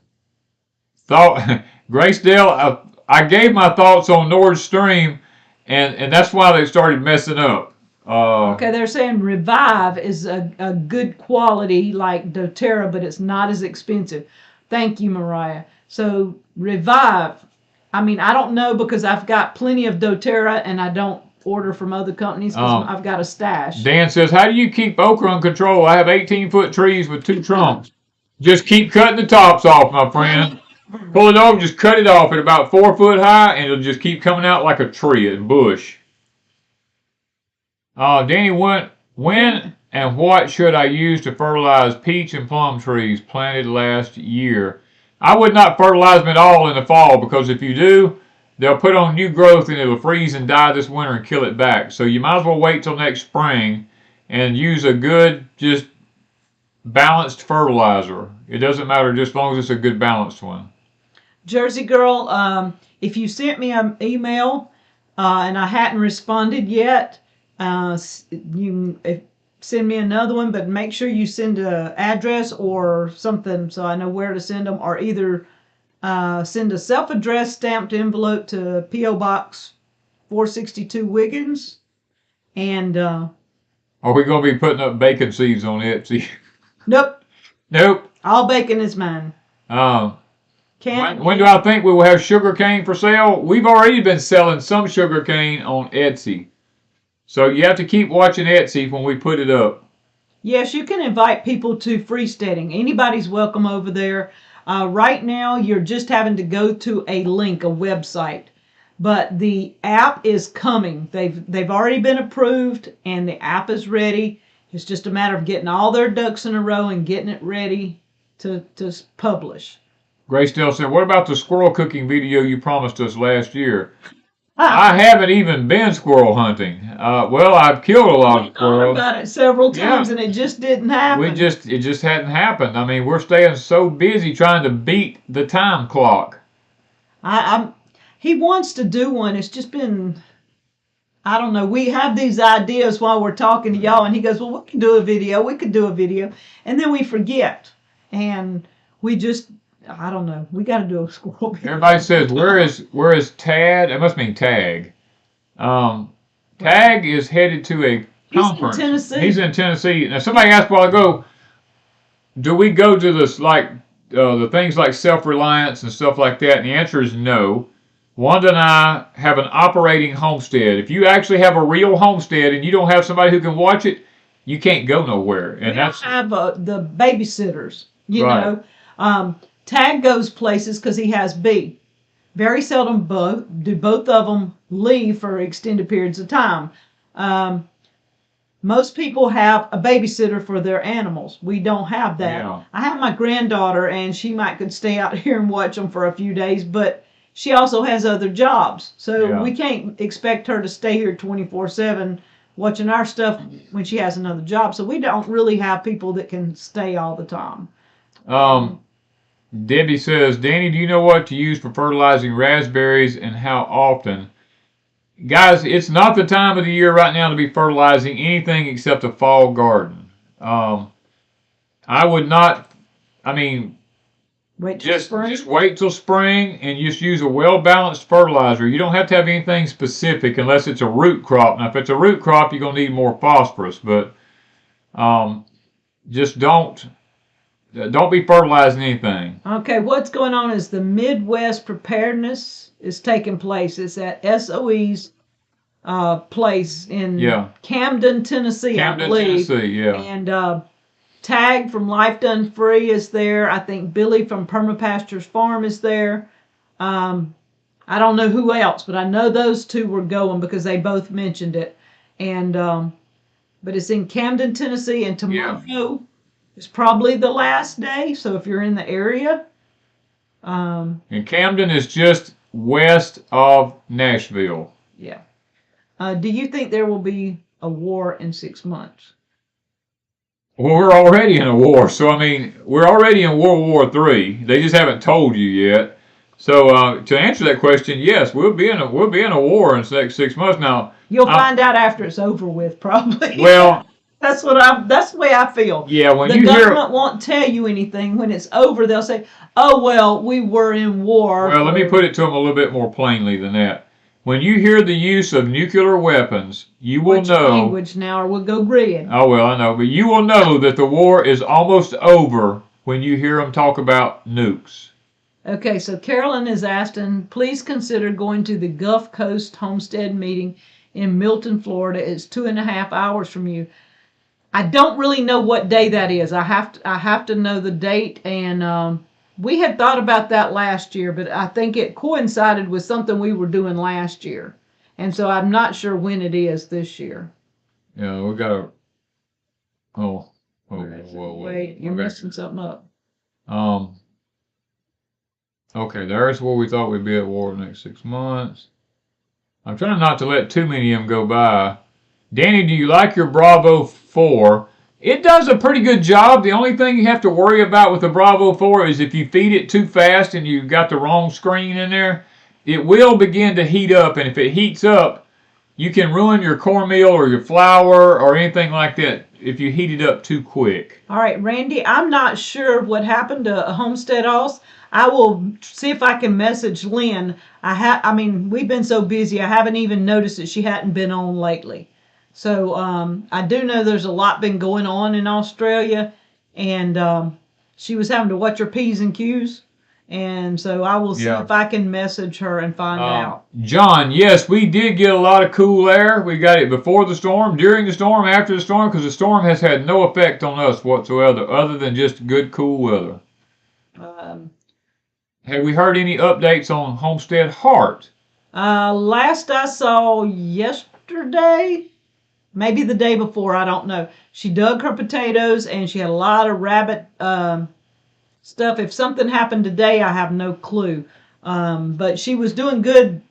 Grace-Dale, I gave my thoughts on Nord Stream, and that's why they started messing up. Okay, they're saying Revive is a good quality like doTERRA, but it's not as expensive. Thank you, Mariah. So Revive, I mean, I don't know because I've got plenty of doTERRA and I don't order from other companies because I've got a stash. Dan says, how do you keep okra in control? I have 18-foot trees with 2 trunks. Just keep cutting the tops off, my friend. Pull it over, just cut it off at about 4 foot high, and it'll just keep coming out like a tree, a bush. Danny, when and what should I use to fertilize peach and plum trees planted last year? I would not fertilize them at all in the fall, because if you do, they'll put on new growth and it'll freeze and die this winter and kill it back. So you might as well wait till next spring and use a good, just balanced fertilizer. It doesn't matter just as long as it's a good balanced one. Jersey Girl, if you sent me an email and I hadn't responded yet, you send me another one, but make sure you send an address or something so I know where to send them, or either send a self-addressed stamped envelope to P.O. Box 462 Wiggins. And are we going to be putting up bacon seeds on Etsy? Nope. Nope. All bacon is mine. When do I think we will have sugar cane for sale? We've already been selling some sugar cane on Etsy. So you have to keep watching Etsy when we put it up. Yes, you can invite people to freesteading. Anybody's welcome over there. Right now, you're just having to go to a link, a website. But the app is coming. They've already been approved, and the app is ready. It's just a matter of getting all their ducks in a row and getting it ready to publish. Grace-Dale said, what about the squirrel cooking video you promised us last year? I haven't even been squirrel hunting. Well, I've killed a lot of squirrels. We thought about it several times, and it just didn't happen. It just hadn't happened. I mean, we're staying so busy trying to beat the time clock. He wants to do one. It's just been, I don't know. We have these ideas while we're talking to y'all, and he goes, well, we could do a video. We could do a video. And then we forget. and we just, I don't know, we got to do a squirrel video. Everybody says, where is Tad? It must mean Tag. Tag is headed to a conference. He's in Tennessee. He's in Tennessee. Now, somebody asked a while ago, do we go to this, like, the things like self-reliance and stuff like that? And the answer is no. Wanda and I have an operating homestead. If you actually have a real homestead and you don't have somebody who can watch it, you can't go nowhere. And that's have the babysitters. You Right. know, Tag goes places because he has B. Very seldom do both of them leave for extended periods of time. Most people have a babysitter for their animals. We don't have that. Yeah. I have my granddaughter, and she could stay out here and watch them for a few days, but she also has other jobs. So Yeah. we can't expect her to stay here 24/7 watching our stuff when she has another job. So we don't really have people that can stay all the time. Debbie says, Danny, do you know what to use for fertilizing raspberries and how often? Guys, it's not the time of the year right now to be fertilizing anything except a fall garden. I would not, I mean, Wait till spring. just wait till spring and just use a well-balanced fertilizer. You don't have to have anything specific unless it's a root crop. Now, if it's a root crop, you're going to need more phosphorus, but just don't be fertilizing anything. Okay, what's going on is the Midwest Preparedness is taking place. It's at SOE's place in Camden, Tennessee, I believe. Tennessee, yeah. And Tag from Life Done Free is there. I think Billy from Permapastures Farm is there. I don't know who else, but I know those two were going because they both mentioned it. And but it's in Camden, Tennessee, and tomorrow is probably the last day. So if you're in the area, and Camden is just west of Nashville. Yeah. Do you think there will be a war in 6 months? Well, we're already in a war, so I mean, we're already in World War III. They just haven't told you yet. So to answer that question, yes, we'll be in a war in the next 6 months. Now you'll find out after it's over with, probably. Well, that's the way I feel. Yeah, when the government won't tell you anything. When it's over, they'll say, "Oh well, we were in war." Well, let me put it to them a little bit more plainly than that. When you hear the use of nuclear weapons, you will know. Language now, or we'll go red. Oh well, I know, but you will know that the war is almost over when you hear them talk about nukes. Okay, so Carolyn is asking, please consider going to the Gulf Coast Homestead meeting in Milton, Florida. It's 2.5 hours from you. I don't really know what day that is. I have to know the date, and we had thought about that last year, but I think it coincided with something we were doing last year, and so I'm not sure when it is this year. Yeah, we got to. Wait, you're messing something up. Okay, there's where we thought we'd be at war the next 6 months. I'm trying not to let too many of them go by. Danny, do you like your Bravo 4? It does a pretty good job. The only thing you have to worry about with the Bravo 4 is if you feed it too fast and you've got the wrong screen in there, it will begin to heat up. And if it heats up, you can ruin your cornmeal or your flour or anything like that if you heat it up too quick. All right, Randy, I'm not sure what happened to Homestead Alls. I will see if I can message Lynn. I mean, we've been so busy, I haven't even noticed that she hadn't been on lately. So I do know there's a lot been going on in Australia, and she was having to watch her P's and Q's. And so I will see if I can message her and find out. John, yes, we did get a lot of cool air. We got it before the storm, during the storm, after the storm, because the storm has had no effect on us whatsoever, other than just good, cool weather. Have we heard any updates on Homestead Heart? Last I saw yesterday, maybe the day before, I don't know. She dug her potatoes and she had a lot of rabbit stuff. If something happened today, I have no clue. But she was doing good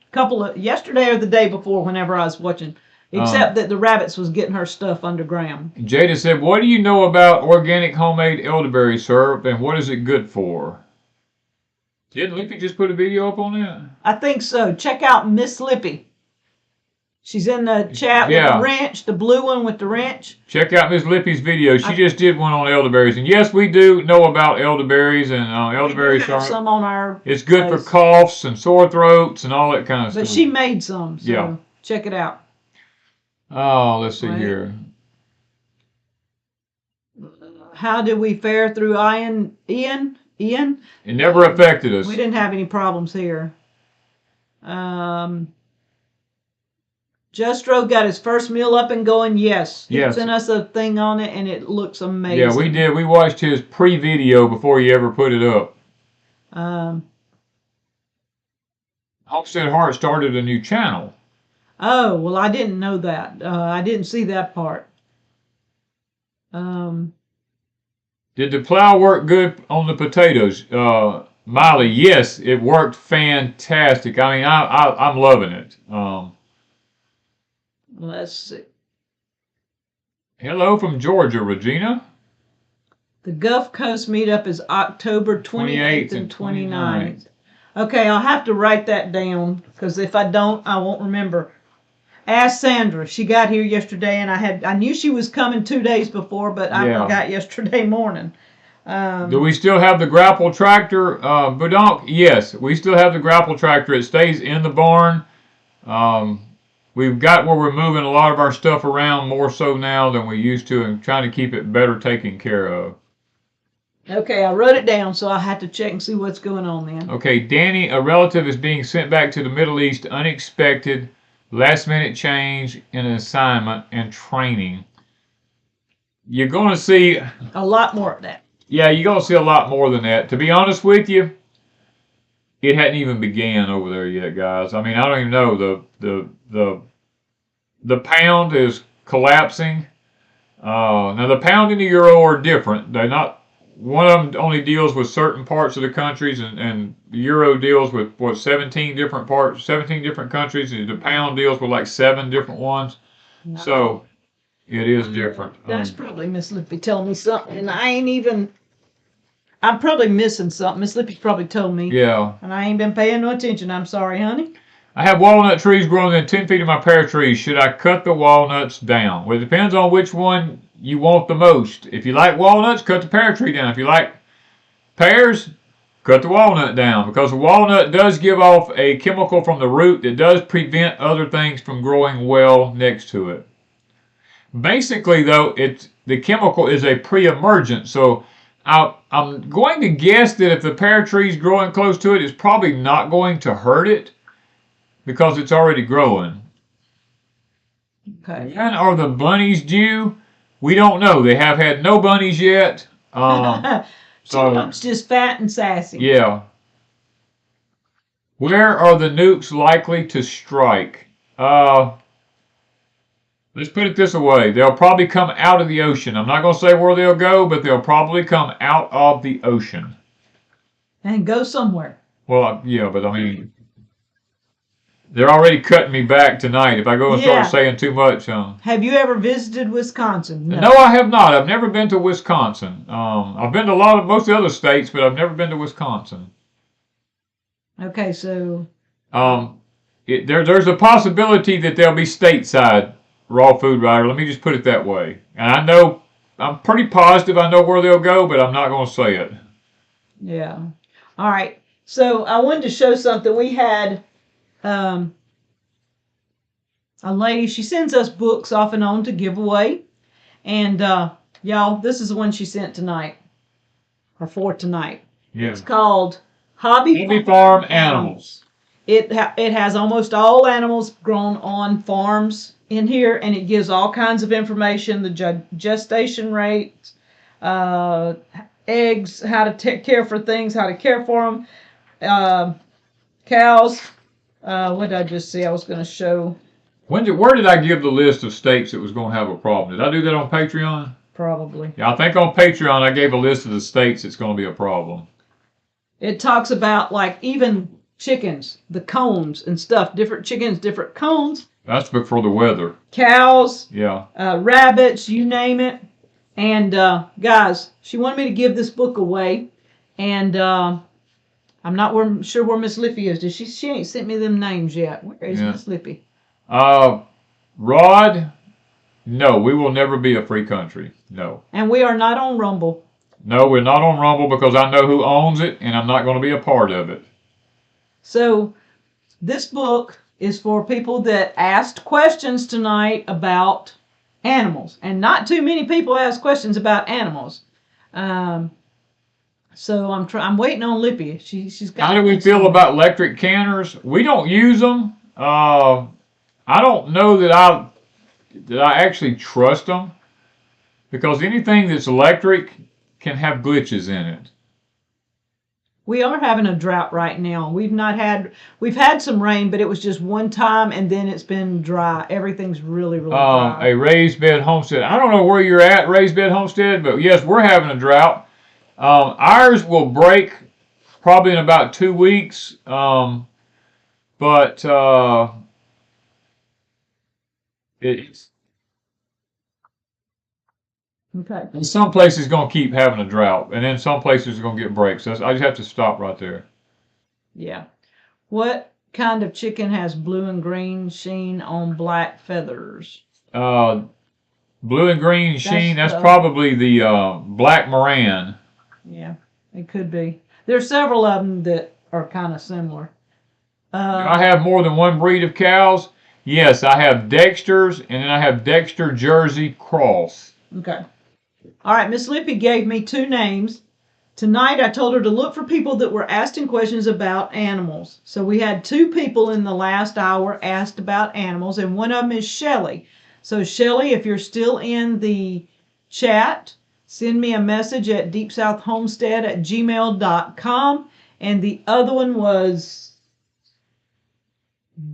yesterday or the day before whenever I was watching. Except that the rabbits was getting her stuff underground. Jada said, what do you know about organic homemade elderberry syrup and what is it good for? Didn't Lippy just put a video up on that? I think so. Check out Miss Lippy. She's in the chat with the wrench, the blue one with the wrench. Check out Miss Lippy's video. She just did one on elderberries. And yes, we do know about elderberries, and elderberries are some on our it's good for coughs and sore throats and all that kind of stuff. But she made some, so check it out. Oh, let's see here. How did we fare through Ian? It never affected us. We didn't have any problems here. Justro got his first meal up and going. Yes. He sent us a thing on it, and it looks amazing. Yeah, we did. We watched his pre-video before he ever put it up. Homestead Heart started a new channel. Oh, well, I didn't know that. I didn't see that part. Did the plow work good on the potatoes? Miley, yes, it worked fantastic. I mean, I'm loving it. Let's see. Hello from Georgia, Regina. The Gulf Coast meetup is October 28th and 29th. Okay, I'll have to write that down, because if I don't, I won't remember. Ask Sandra. She got here yesterday, and I knew she was coming 2 days before, but I forgot yesterday morning. Do we still have the grapple tractor, Budonk? Yes, we still have the grapple tractor. It stays in the barn. We've got where we're moving a lot of our stuff around more so now than we used to, and trying to keep it better taken care of. Okay, I wrote it down, so I'll have to check and see what's going on then. Okay, Danny, a relative is being sent back to the Middle East unexpected, last-minute change in an assignment and training. You're going to see a lot more of that. Yeah, you're going to see a lot more than that. To be honest with you, it hadn't even began over there yet, guys. I mean, I don't even know. The pound is collapsing. Now, the pound and the euro are different. They're not. One of them only deals with certain parts of the countries, and the euro deals with, 17 different parts, 17 different countries, and the pound deals with like 7 different ones. No. So, it is different. That's probably Miss Lippy telling me something, and I'm probably missing something. Miss Lippy probably told me. Yeah. And I ain't been paying no attention. I'm sorry, honey. I have walnut trees growing within 10 feet of my pear trees. Should I cut the walnuts down? Well, it depends on which one you want the most. If you like walnuts, cut the pear tree down. If you like pears, cut the walnut down, because the walnut does give off a chemical from the root that does prevent other things from growing well next to it. Basically, though, the chemical is a pre-emergent, so I'm going to guess that if the pear tree is growing close to it, it's probably not going to hurt it because it's already growing. Okay. When are the bunnies due? We don't know. They have had no bunnies yet. So it's just fat and sassy. Yeah. Where are the nukes likely to strike? Let's put it this way. They'll probably come out of the ocean. I'm not going to say where they'll go, but they'll probably come out of the ocean. And go somewhere. Well, yeah, but I mean, they're already cutting me back tonight if I go and start saying too much. Have you ever visited Wisconsin? No, I have not. I've never been to Wisconsin. I've been to most of the other states, but I've never been to Wisconsin. Okay, so... there's a possibility that they'll be stateside raw food rider. Let me just put it that way. And I'm pretty positive I know where they'll go, but I'm not going to say it. Yeah. All right. So I wanted to show something. We had a lady, she sends us books off and on to give away. And y'all, this is the one she sent tonight. Or for tonight. Yeah. It's called Hobby Farm Animals. It has almost all animals grown on farms in here, and it gives all kinds of information, the gestation rates, eggs, how to take care for things, how to care for them, cows. What did I just see? I was going to show. Where did I give the list of states that was going to have a problem? Did I do that on Patreon? Probably. Yeah, I think on Patreon I gave a list of the states that's going to be a problem. It talks about, like, even chickens, the cones and stuff, different chickens, different cones. That's for the weather. Cows. Yeah. Rabbits, you name it. And guys, she wanted me to give this book away, and I'm not sure where Miss Lippy is. She ain't sent me them names yet. Where is Miss Lippy? Rod, no, we will never be a free country. No. And we are not on Rumble. No, we're not on Rumble because I know who owns it and I'm not going to be a part of it. So this book is for people that asked questions tonight about animals. And not too many people ask questions about animals. So I'm waiting on Lippy. She's got. How do we feel about electric canners? We don't use them. I don't know that I actually trust them because anything that's electric can have glitches in it. We are having a drought right now. We've had some rain, but it was just one time, and then it's been dry. Everything's really dry. A raised bed homestead. I don't know where you're at, raised bed homestead, but yes, we're having a drought. Ours will break probably in about 2 weeks, but it's okay. in some places going to keep having a drought, and then some places are going to get breaks. So I just have to stop right there. Yeah. What kind of chicken has blue and green sheen on black feathers? Blue and green sheen. That's probably the black Moran. Yeah, it could be. There's several of them that are kind of similar. Do I have more than one breed of cows? Yes, I have Dexters, and then I have Dexter Jersey Cross. Okay. All right, Miss Lippy gave me 2 names. Tonight I told her to look for people that were asking questions about animals. So we had 2 people in the last hour asked about animals, and one of them is Shelly. So Shelly, if you're still in the chat, send me a message at deepsouthhomestead@gmail.com. And the other one was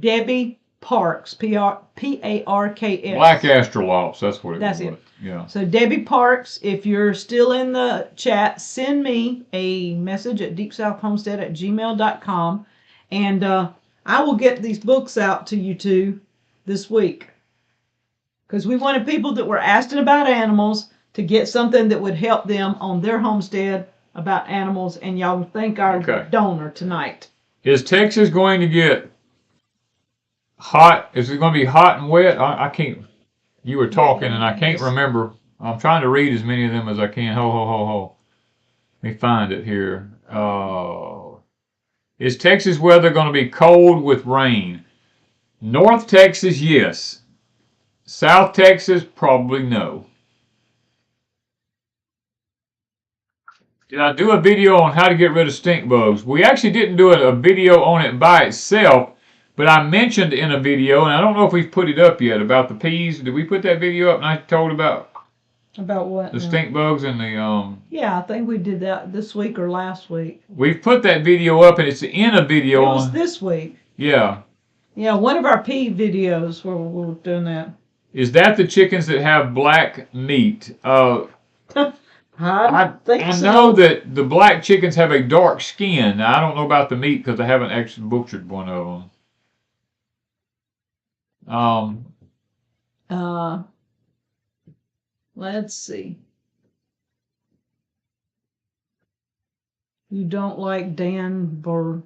Debbie Parks, P-A-R-K-S. Black Astrolopes, that's what it was. That's it. Yeah. So Debbie Parks, if you're still in the chat, send me a message at deepsouthhomestead@gmail.com, and I will get these books out to you 2 this week. Because we wanted people that were asking about animals to get something that would help them on their homestead about animals, and y'all thank our donor tonight. Is Texas going to get hot? Is it going to be hot and wet? I can't. You were talking, and I can't remember. I'm trying to read as many of them as I can. Ho. Let me find it here. Is Texas weather going to be cold with rain? North Texas, yes. South Texas, probably no. Did I do a video on how to get rid of stink bugs? We actually didn't do a video on it by itself, but I mentioned in a video, and I don't know if we've put it up yet, about the peas. Did we put that video up and I told about what? The stink bugs and the... Yeah, I think we did that this week or last week. We've put that video up, and it's in a video It was this week. Yeah. Yeah, one of our pea videos where we're doing that. Is that the chickens that have black meat? I think so. I know that the black chickens have a dark skin. Now, I don't know about the meat because I haven't actually butchered one of them. Let's see. You don't like Dan Borgino?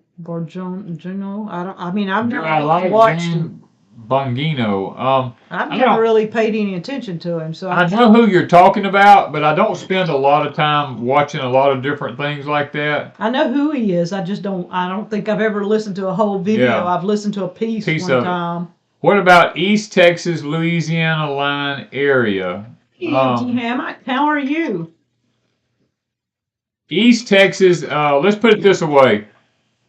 I've never watched him. Bongino. I've never really paid any attention to him, so I know who you're talking about, but I don't spend a lot of time watching a lot of different things like that. I know who he is. I don't think I've ever listened to a whole video. Yeah. I've listened to a piece one time. What about East Texas, Louisiana line area? How are you? East Texas, let's put it this way.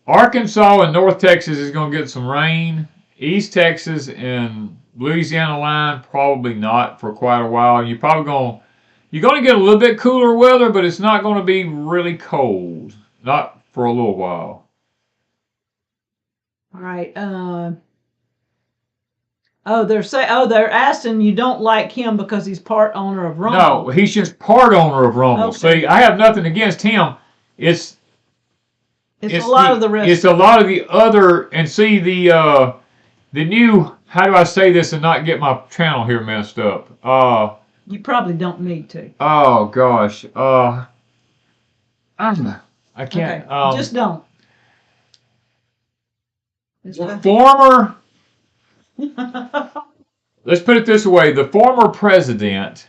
Arkansas and North Texas is going to get some rain. East Texas and Louisiana line, probably not for quite a while. You're going to get a little bit cooler weather, but it's not going to be really cold. Not for a little while. All right. They're asking you don't like him because he's part owner of Rumble. No, he's just part owner of Rumble. Okay. See, I have nothing against him. It's a lot of the rest. It's a lot of the other, and see the new. How do I say this and not get my channel here messed up? You probably don't need to. Oh gosh. I can't. Okay. Just don't. Former let's put it this way. The former president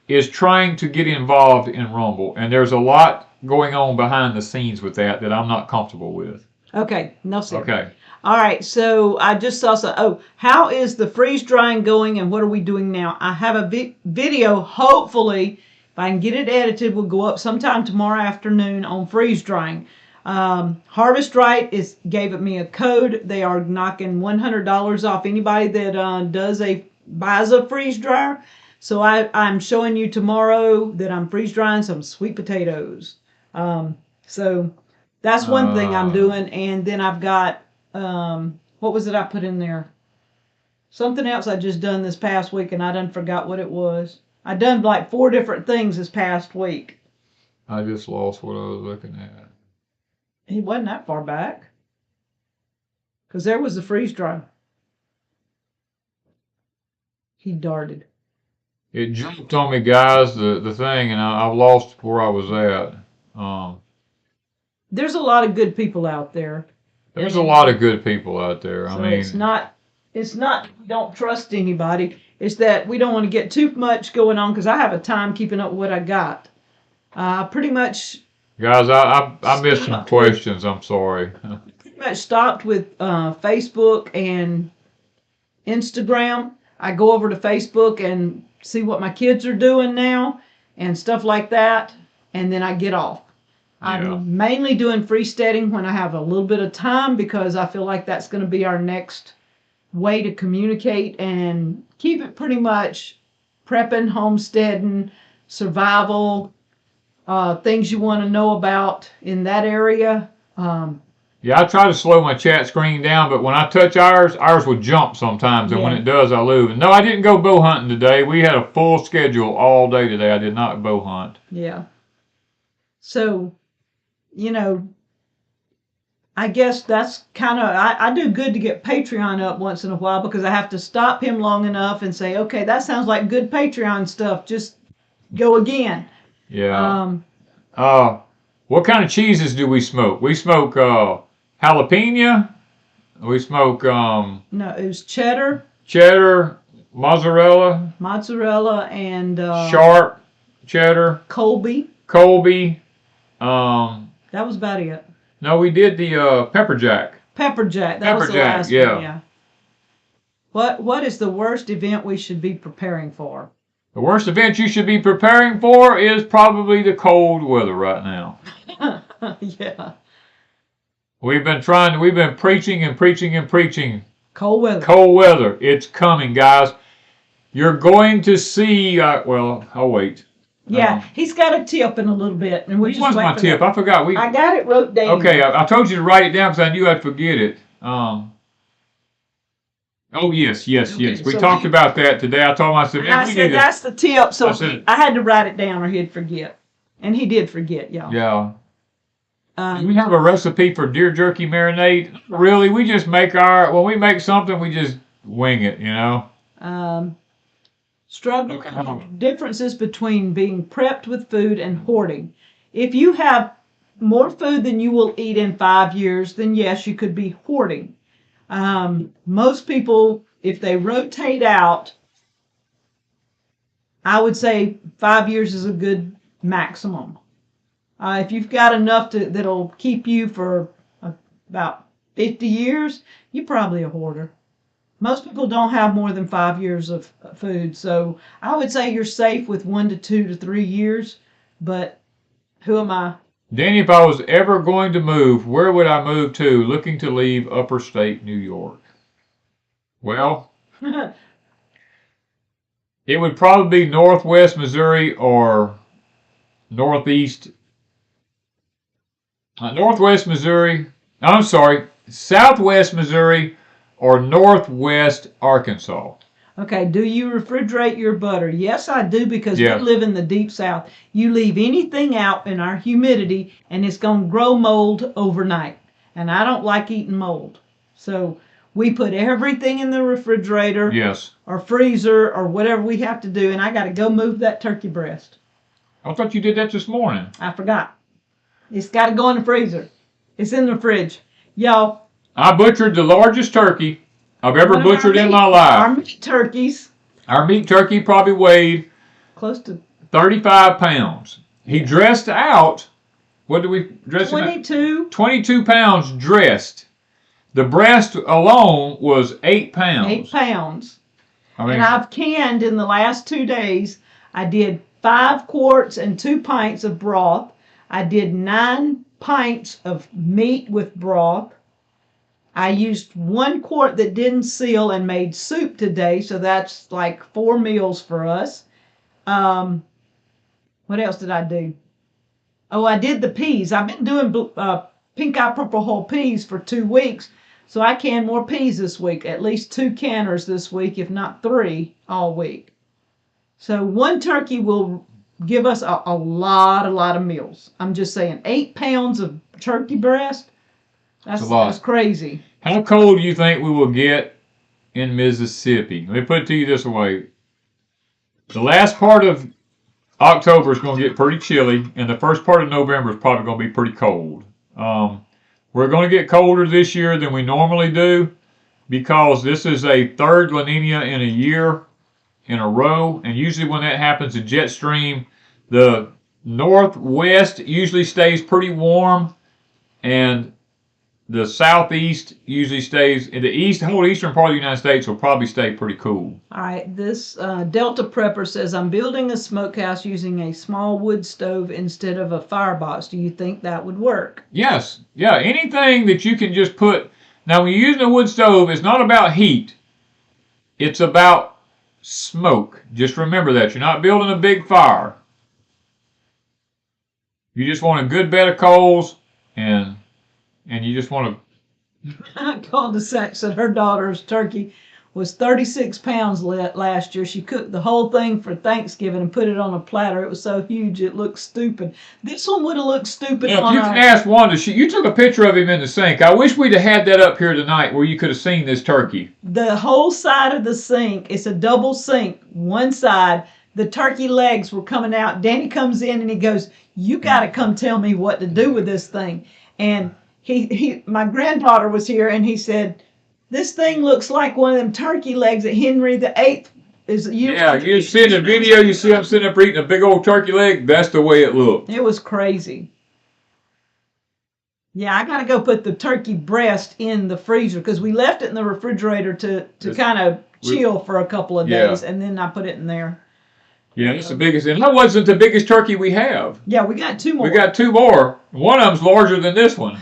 is trying to get involved in Rumble, and there's a lot going on behind the scenes with that I'm not comfortable with. Okay, no sir. Okay. All right, so I just saw some. Oh, how is the freeze drying going, and what are we doing now? I have a video. Hopefully, if I can get it edited, will go up sometime tomorrow afternoon on freeze drying. Harvest Right gave me a code. They are knocking $100 off anybody that buys a freeze dryer. So I'm showing you tomorrow that I'm freeze drying some sweet potatoes. So that's one thing I'm doing, and then I've got what was it I put in there? Something else I just done this past week, and I done forgot what it was. I done like 4 different things this past week. I just lost what I was looking at. He wasn't that far back, because there was the freeze dryer. He darted. It jumped on me, guys, the thing, and I've lost where I was at. There's a lot of good people out there. There's a lot of good people out there. So I mean, it's not we don't trust anybody. It's that we don't want to get too much going on, because I have a time keeping up with what I got. Pretty much. Guys, I missed some questions. I'm sorry. Pretty much stopped with Facebook and Instagram. I go over to Facebook and see what my kids are doing now and stuff like that, and then I get off. Yeah. I'm mainly doing freesteading when I have a little bit of time, because I feel like that's going to be our next way to communicate and keep it pretty much prepping, homesteading, survival, things you want to know about in that area. Yeah, I try to slow my chat screen down, but when I touch ours will jump sometimes, and when it does, I lose. And no, I didn't go bow hunting today. We had a full schedule all day today. I did not bow hunt. Yeah. So, I guess that's kind of, I do good to get Patreon up once in a while, because I have to stop him long enough and say, okay, that sounds like good Patreon stuff. Just go again. Yeah. What kind of cheeses do we smoke? We smoke jalapeno. We smoke no, it was cheddar, mozzarella, and sharp cheddar, Colby. That was about it. No, we did the pepper jack. That was the last one. Yeah. What is the worst event we should be preparing for? The worst event you should be preparing for is probably the cold weather right now. Yeah. We've been preaching and preaching and preaching. Cold weather. Cold weather. It's coming, guys. You're going to see, well, I'll wait. Yeah, he's got a tip in a little bit. And Which one's my tip? I forgot. I got it wrote down. Okay, I told you to write it down because I knew I'd forget it. Oh, yes. We talked about that today. I told him, I said, that's the tip. So I had to write it down or he'd forget. And he did forget, y'all. Yeah. Do we have a recipe for deer jerky marinade? Really? We just make when we make something, we just wing it, Differences between being prepped with food and hoarding. If you have more food than you will eat in 5 years, then yes, you could be hoarding. Most people, if they rotate out, I would say 5 years is a good maximum. If you've got enough that'll keep you for about 50 years, you're probably a hoarder. Most people don't have more than 5 years of food, so I would say you're safe with 1 to 2 to 3 years, but who am I? Danny, if I was ever going to move, where would I move to, looking to leave upper state New York? Well, it would probably be northwest Missouri or northwest Missouri. I'm sorry, southwest Missouri or northwest Arkansas. Okay, do you refrigerate your butter? Yes, I do, because we live in the deep south. You leave anything out in our humidity and it's going to grow mold overnight. And I don't like eating mold. So we put everything in the refrigerator or freezer or whatever we have to do, and I got to go move that turkey breast. I thought you did that this morning. I forgot. It's got to go in the freezer. It's in the fridge. Y'all. I butchered the largest turkey I've ever One of our butchered in meat- my life. Our meat turkeys, Our meat turkey probably weighed close to 35 pounds. He dressed out. What did we dress him at? 22. 22 pounds dressed. The breast alone was 8 pounds. 8 pounds. I mean, And I've canned in the last 2 days. I did 5 quarts and 2 pints of broth. I did 9 pints of meat with broth. I used 1 quart that didn't seal and made soup today, so that's like 4 meals for us. What else did I do? Oh, I did the peas. I've been doing pink eye purple whole peas for 2 weeks, so I canned more peas this week. At least 2 canners this week, if not 3 all week. So 1 turkey will give us a lot of meals. I'm just saying, 8 pounds of turkey breast. That's a lot. That's crazy. How cold do you think we will get in Mississippi? Let me put it to you this way. The last part of October is going to get pretty chilly, and the first part of November is probably going to be pretty cold. We're going to get colder this year than we normally do because this is a third La Nina in a year in a row, and usually when that happens, the jet stream, the northwest usually stays pretty warm, and the southeast usually stays, in the whole eastern part of the United States will probably stay pretty cool. All right, this Delta Prepper says, I'm building a smokehouse using a small wood stove instead of a firebox. Do you think that would work? Yes. Yeah, anything that you can just put. Now, when you're using a wood stove, it's not about heat. It's about smoke. Just remember that. You're not building a big fire. You just want a good bed of coals, and you just want to. Cul-de-sac said her daughter's turkey was 36 pounds last year. She cooked the whole thing for Thanksgiving and put it on a platter. It was so huge it looked stupid. This one would have looked stupid Yeah, on you can ask Wanda. You took a picture of him in the sink. I wish we'd have had that up here tonight where you could have seen this turkey. The whole side of the sink. It's a double sink. One side, the turkey legs were coming out. Danny comes in and he goes, you got to come tell me what to do with this thing. And my granddaughter was here and he said, this thing looks like one of them turkey legs that Henry VIII is using. Yeah, you see in the video, you see him sitting up eating a big old turkey leg. That's the way it looked. It was crazy. Yeah, I got to go put the turkey breast in the freezer because we left it in the refrigerator to kind of chill for a couple of days, and then I put it in there. Yeah, that's the biggest. And that wasn't the biggest turkey we have. Yeah, we got 2 more. We got 2 more. One of them's larger than this one.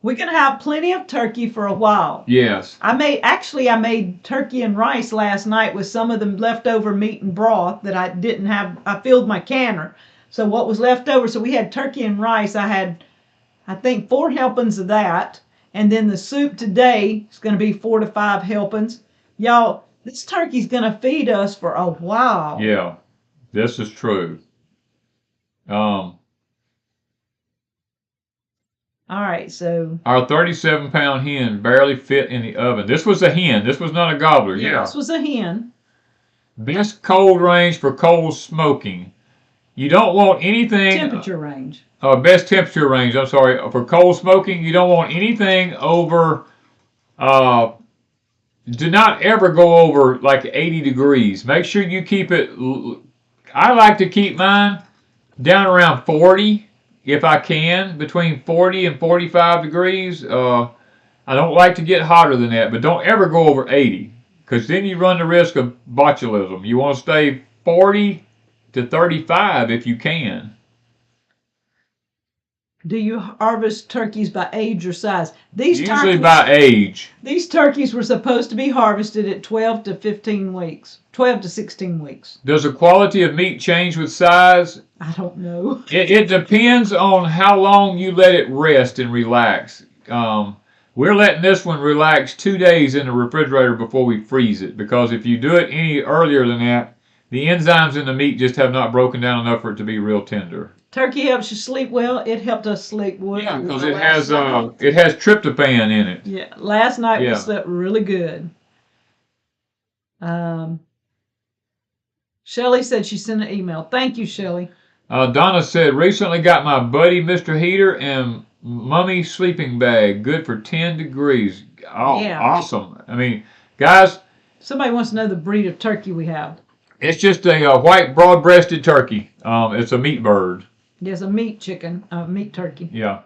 We're going to have plenty of turkey for a while. Yes. I made turkey and rice last night with some of the leftover meat and broth that I didn't have. I filled my canner. So what was left over, so we had turkey and rice. I had, I think, 4 helpings of that. And then the soup today is going to be 4 to 5 helpings. Y'all, this turkey's going to feed us for a while. Yeah, this is true. All right, so. Our 37-pound hen barely fit in the oven. This was a hen. This was not a gobbler. Yeah. This was a hen. Best cold range for cold smoking. You don't want anything. Temperature range. Best temperature range. I'm sorry. For cold smoking, you don't want anything over. Do not ever go over like 80 degrees. Make sure you keep it. I like to keep mine down around 40. If I can, between 40 and 45 degrees. I don't like to get hotter than that, but don't ever go over 80, because then you run the risk of botulism. You want to stay 40 to 35 if you can. Do you harvest turkeys by age or size? Usually by age. These turkeys were supposed to be harvested at 12 to 15 weeks. 12 to 16 weeks. Does the quality of meat change with size? I don't know. It depends on how long you let it rest and relax. We're letting this one relax 2 days in the refrigerator before we freeze it, because if you do it any earlier than that, the enzymes in the meat just have not broken down enough for it to be real tender. Turkey helps you sleep well. It helped us sleep well. Yeah, because it has tryptophan in it. Yeah, last night we slept really good. Shelly said she sent an email. Thank you, Shelly. Donna said, recently got my buddy Mr. Heater and mummy sleeping bag. Good for 10 degrees. Oh, Yeah. awesome. I mean, guys, Somebody wants to know the breed of turkey we have. it's just a white broad-breasted turkey. It's a meat bird. There's a meat chicken, meat turkey. Yeah.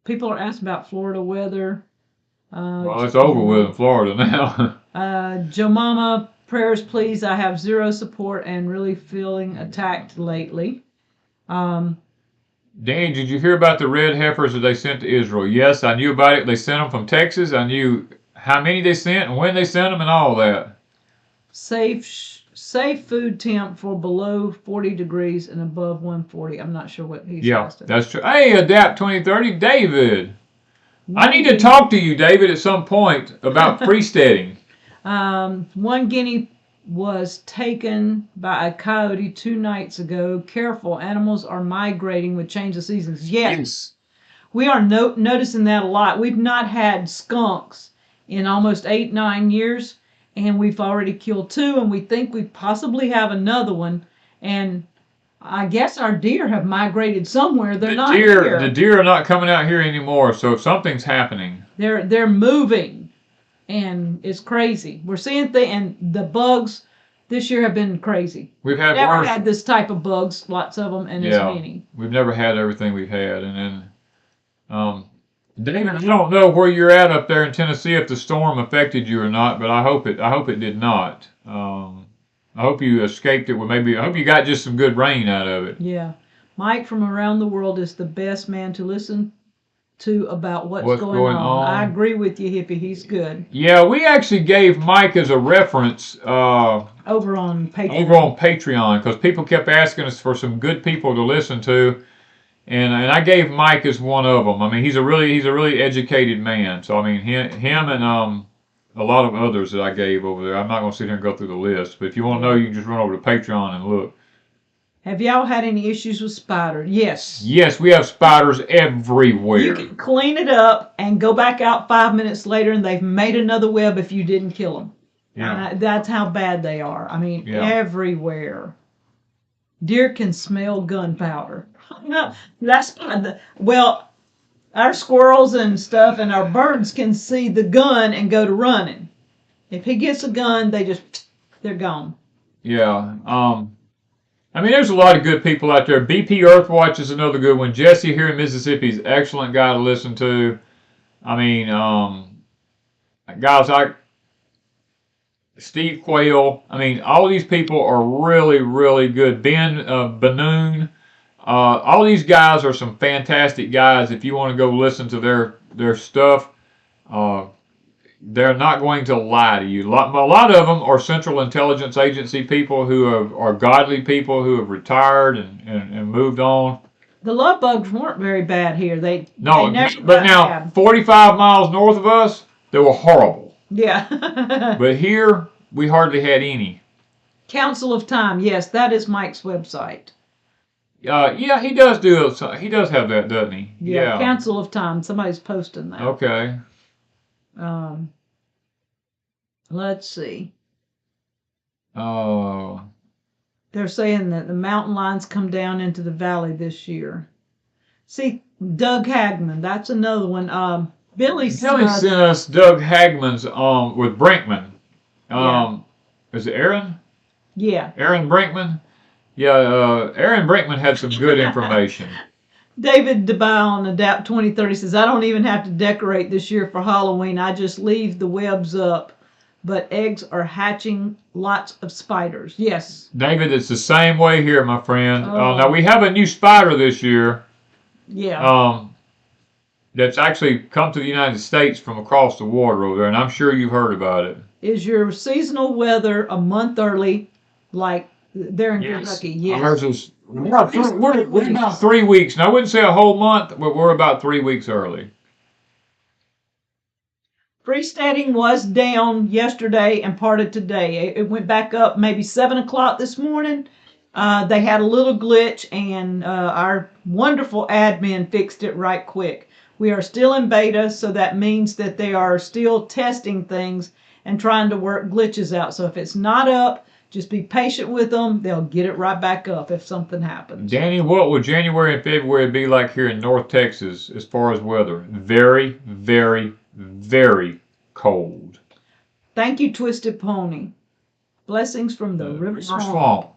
People are asking about Florida weather. Well, it's over with in Florida now. Joe Mama, prayers please. I have zero support and really feeling attacked lately. Dan, did you hear about the red heifers that they sent to Israel? Yes, I knew about it. They sent them from Texas. I knew how many they sent and when they sent them and all that. Safe food temp for below 40 degrees and above 140. I'm not sure what he's asking. That's true. Hey, Adapt 2030, David. I need to talk to you, David, at some point about freesteading. One guinea was taken by a coyote 2 nights ago. Careful, animals are migrating with change of seasons. Yes. We are noticing that a lot. We've not had skunks in almost 8-9 years, and we've already killed 2, and we think we possibly have another one. And I guess our deer have migrated somewhere. They're not here. The deer are not coming out here anymore, so something's happening. They're moving, and it's crazy. We're seeing things, and the bugs this year have been crazy. We've had never had this type of bugs, lots of them, and as many. We've never had everything we've had, and then David, I don't know where you're at up there in Tennessee if the storm affected you or not, but I hope it did not. I hope you escaped it. I hope you got just some good rain out of it. Yeah. Mike from around the world is the best man to listen to about what's going on. I agree with you, Hippie. He's good. Yeah, we actually gave Mike as a reference over on Patreon because people kept asking us for some good people to listen to, and I gave Mike as one of them. I mean, he's a really educated man. So I mean, him and a lot of others that I gave over there. I'm not going to sit here and go through the list, but if you want to know, you can just run over to Patreon and look. Have y'all had any issues with spiders? Yes. Yes, we have spiders everywhere. You can clean it up and go back out 5 minutes later, and they've made another web if you didn't kill them. Yeah. That's how bad they are. I mean, everywhere. Deer can smell gunpowder. Our squirrels and stuff and our birds can see the gun and go to running. If he gets a gun, they're gone. Yeah. I mean, there's a lot of good people out there. BP Earthwatch is another good one. Jesse here in Mississippi is an excellent guy to listen to. I mean, guys like Steve Quayle. I mean, all these people are really, really good. Ben Banoon. All these guys are some fantastic guys. If you want to go listen to their stuff, they're not going to lie to you. A lot of them are Central Intelligence Agency people who are godly people who have retired and moved on. The love bugs weren't very bad here. But now 45 miles north of us, they were horrible. Yeah. But here, we hardly had any. Council of Time. Yes, that is Mike's website. Yeah, he does he does have that, doesn't he? Yeah. Council of Time. Somebody's posting that. Okay. Let's see. Oh. They're saying that the mountain lions come down into the valley this year. See, Doug Hagman. That's another one. Billy sent us Doug Hagman's with Brinkman. Is it Aaron? Yeah. Aaron Brinkman? Yeah, Aaron Brinkman had some good information. David DeBile on Adapt 2030 says, I don't even have to decorate this year for Halloween. I just leave the webs up. But eggs are hatching lots of spiders. Yes. David, it's the same way here, my friend. Now, we have a new spider this year. Yeah. That's actually come to the United States from across the water over there, and I'm sure you've heard about it. Is your seasonal weather a month early, like there in Kentucky? Yes. Ours is, we're about 3 weeks. Now, I wouldn't say a whole month, but we're about 3 weeks early. Freesteading was down yesterday and part of today. It went back up maybe 7 o'clock this morning. They had a little glitch, and our wonderful admin fixed it right quick. We are still in beta, so that means that they are still testing things and trying to work glitches out. So if it's not up, just be patient with them. They'll get it right back up if something happens. Danny, what will January and February be like here in North Texas as far as weather? Very, very, very cold. Thank you, Twisted Pony. Blessings from the River Swamp.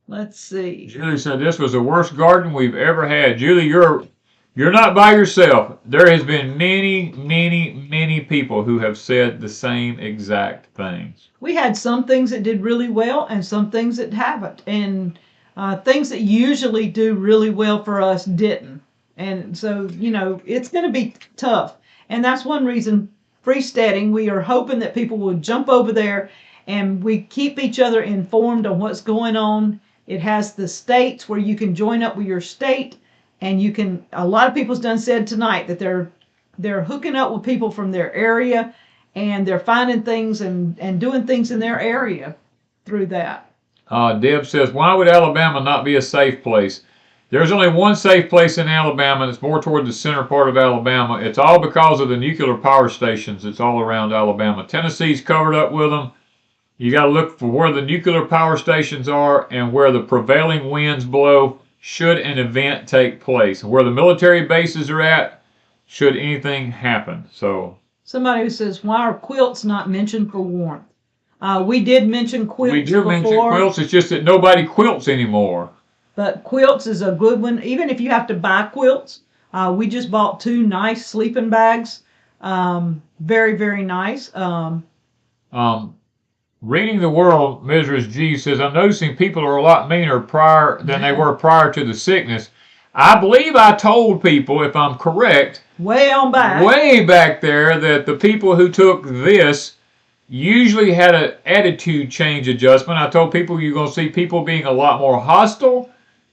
Let's see. Julie said this was the worst garden we've ever had. Julie, you're not by yourself. There has been many people who have said the same exact things. We had some things that did really well and some things that haven't. And things that usually do really well for us didn't. And so, it's going to be tough. And that's one reason freesteading, we are hoping that people will jump over there and we keep each other informed on what's going on. It has the states where you can join up with your state, and you can, a lot of people's said tonight that they're hooking up with people from their area, and they're finding things and doing things in their area through that. Deb says, why would Alabama not be a safe place? There's only one safe place in Alabama, and it's more toward the center part of Alabama. It's all because of the nuclear power stations that's all around Alabama. Tennessee's covered up with them. You got to look for where the nuclear power stations are and where the prevailing winds blow should an event take place. Where the military bases are at, should anything happen. So somebody who says, why are quilts not mentioned for warmth? We did mention quilts We do mention quilts. It's just that nobody quilts anymore. But quilts is a good one. Even if you have to buy quilts, we just bought 2 nice sleeping bags. Very, very nice. Reading the World, Mrs. G says, I'm noticing people are a lot meaner than they were prior to the sickness. I believe I told people, if I'm correct, way back there, that the people who took this usually had an attitude change adjustment. I told people you're going to see people being a lot more hostile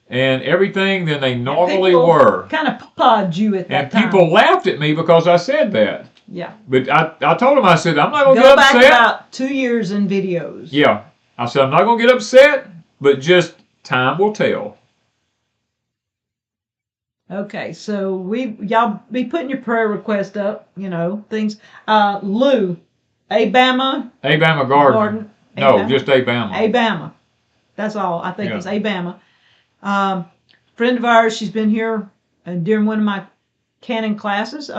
and everything than they normally were. Kind of pawpawed you at that time. And people laughed at me because I said that. Yeah. But I told them, I said, I'm not going to get upset. Go back about 2 years in videos. Yeah. I said, I'm not going to get upset, but just time will tell. Okay, so y'all be putting your prayer request up, things. Lou, Abama Garden. No, Abama. Just Abama. Abama. That's all. I think it's Abama. Friend of ours, she's been here during one of my canon classes.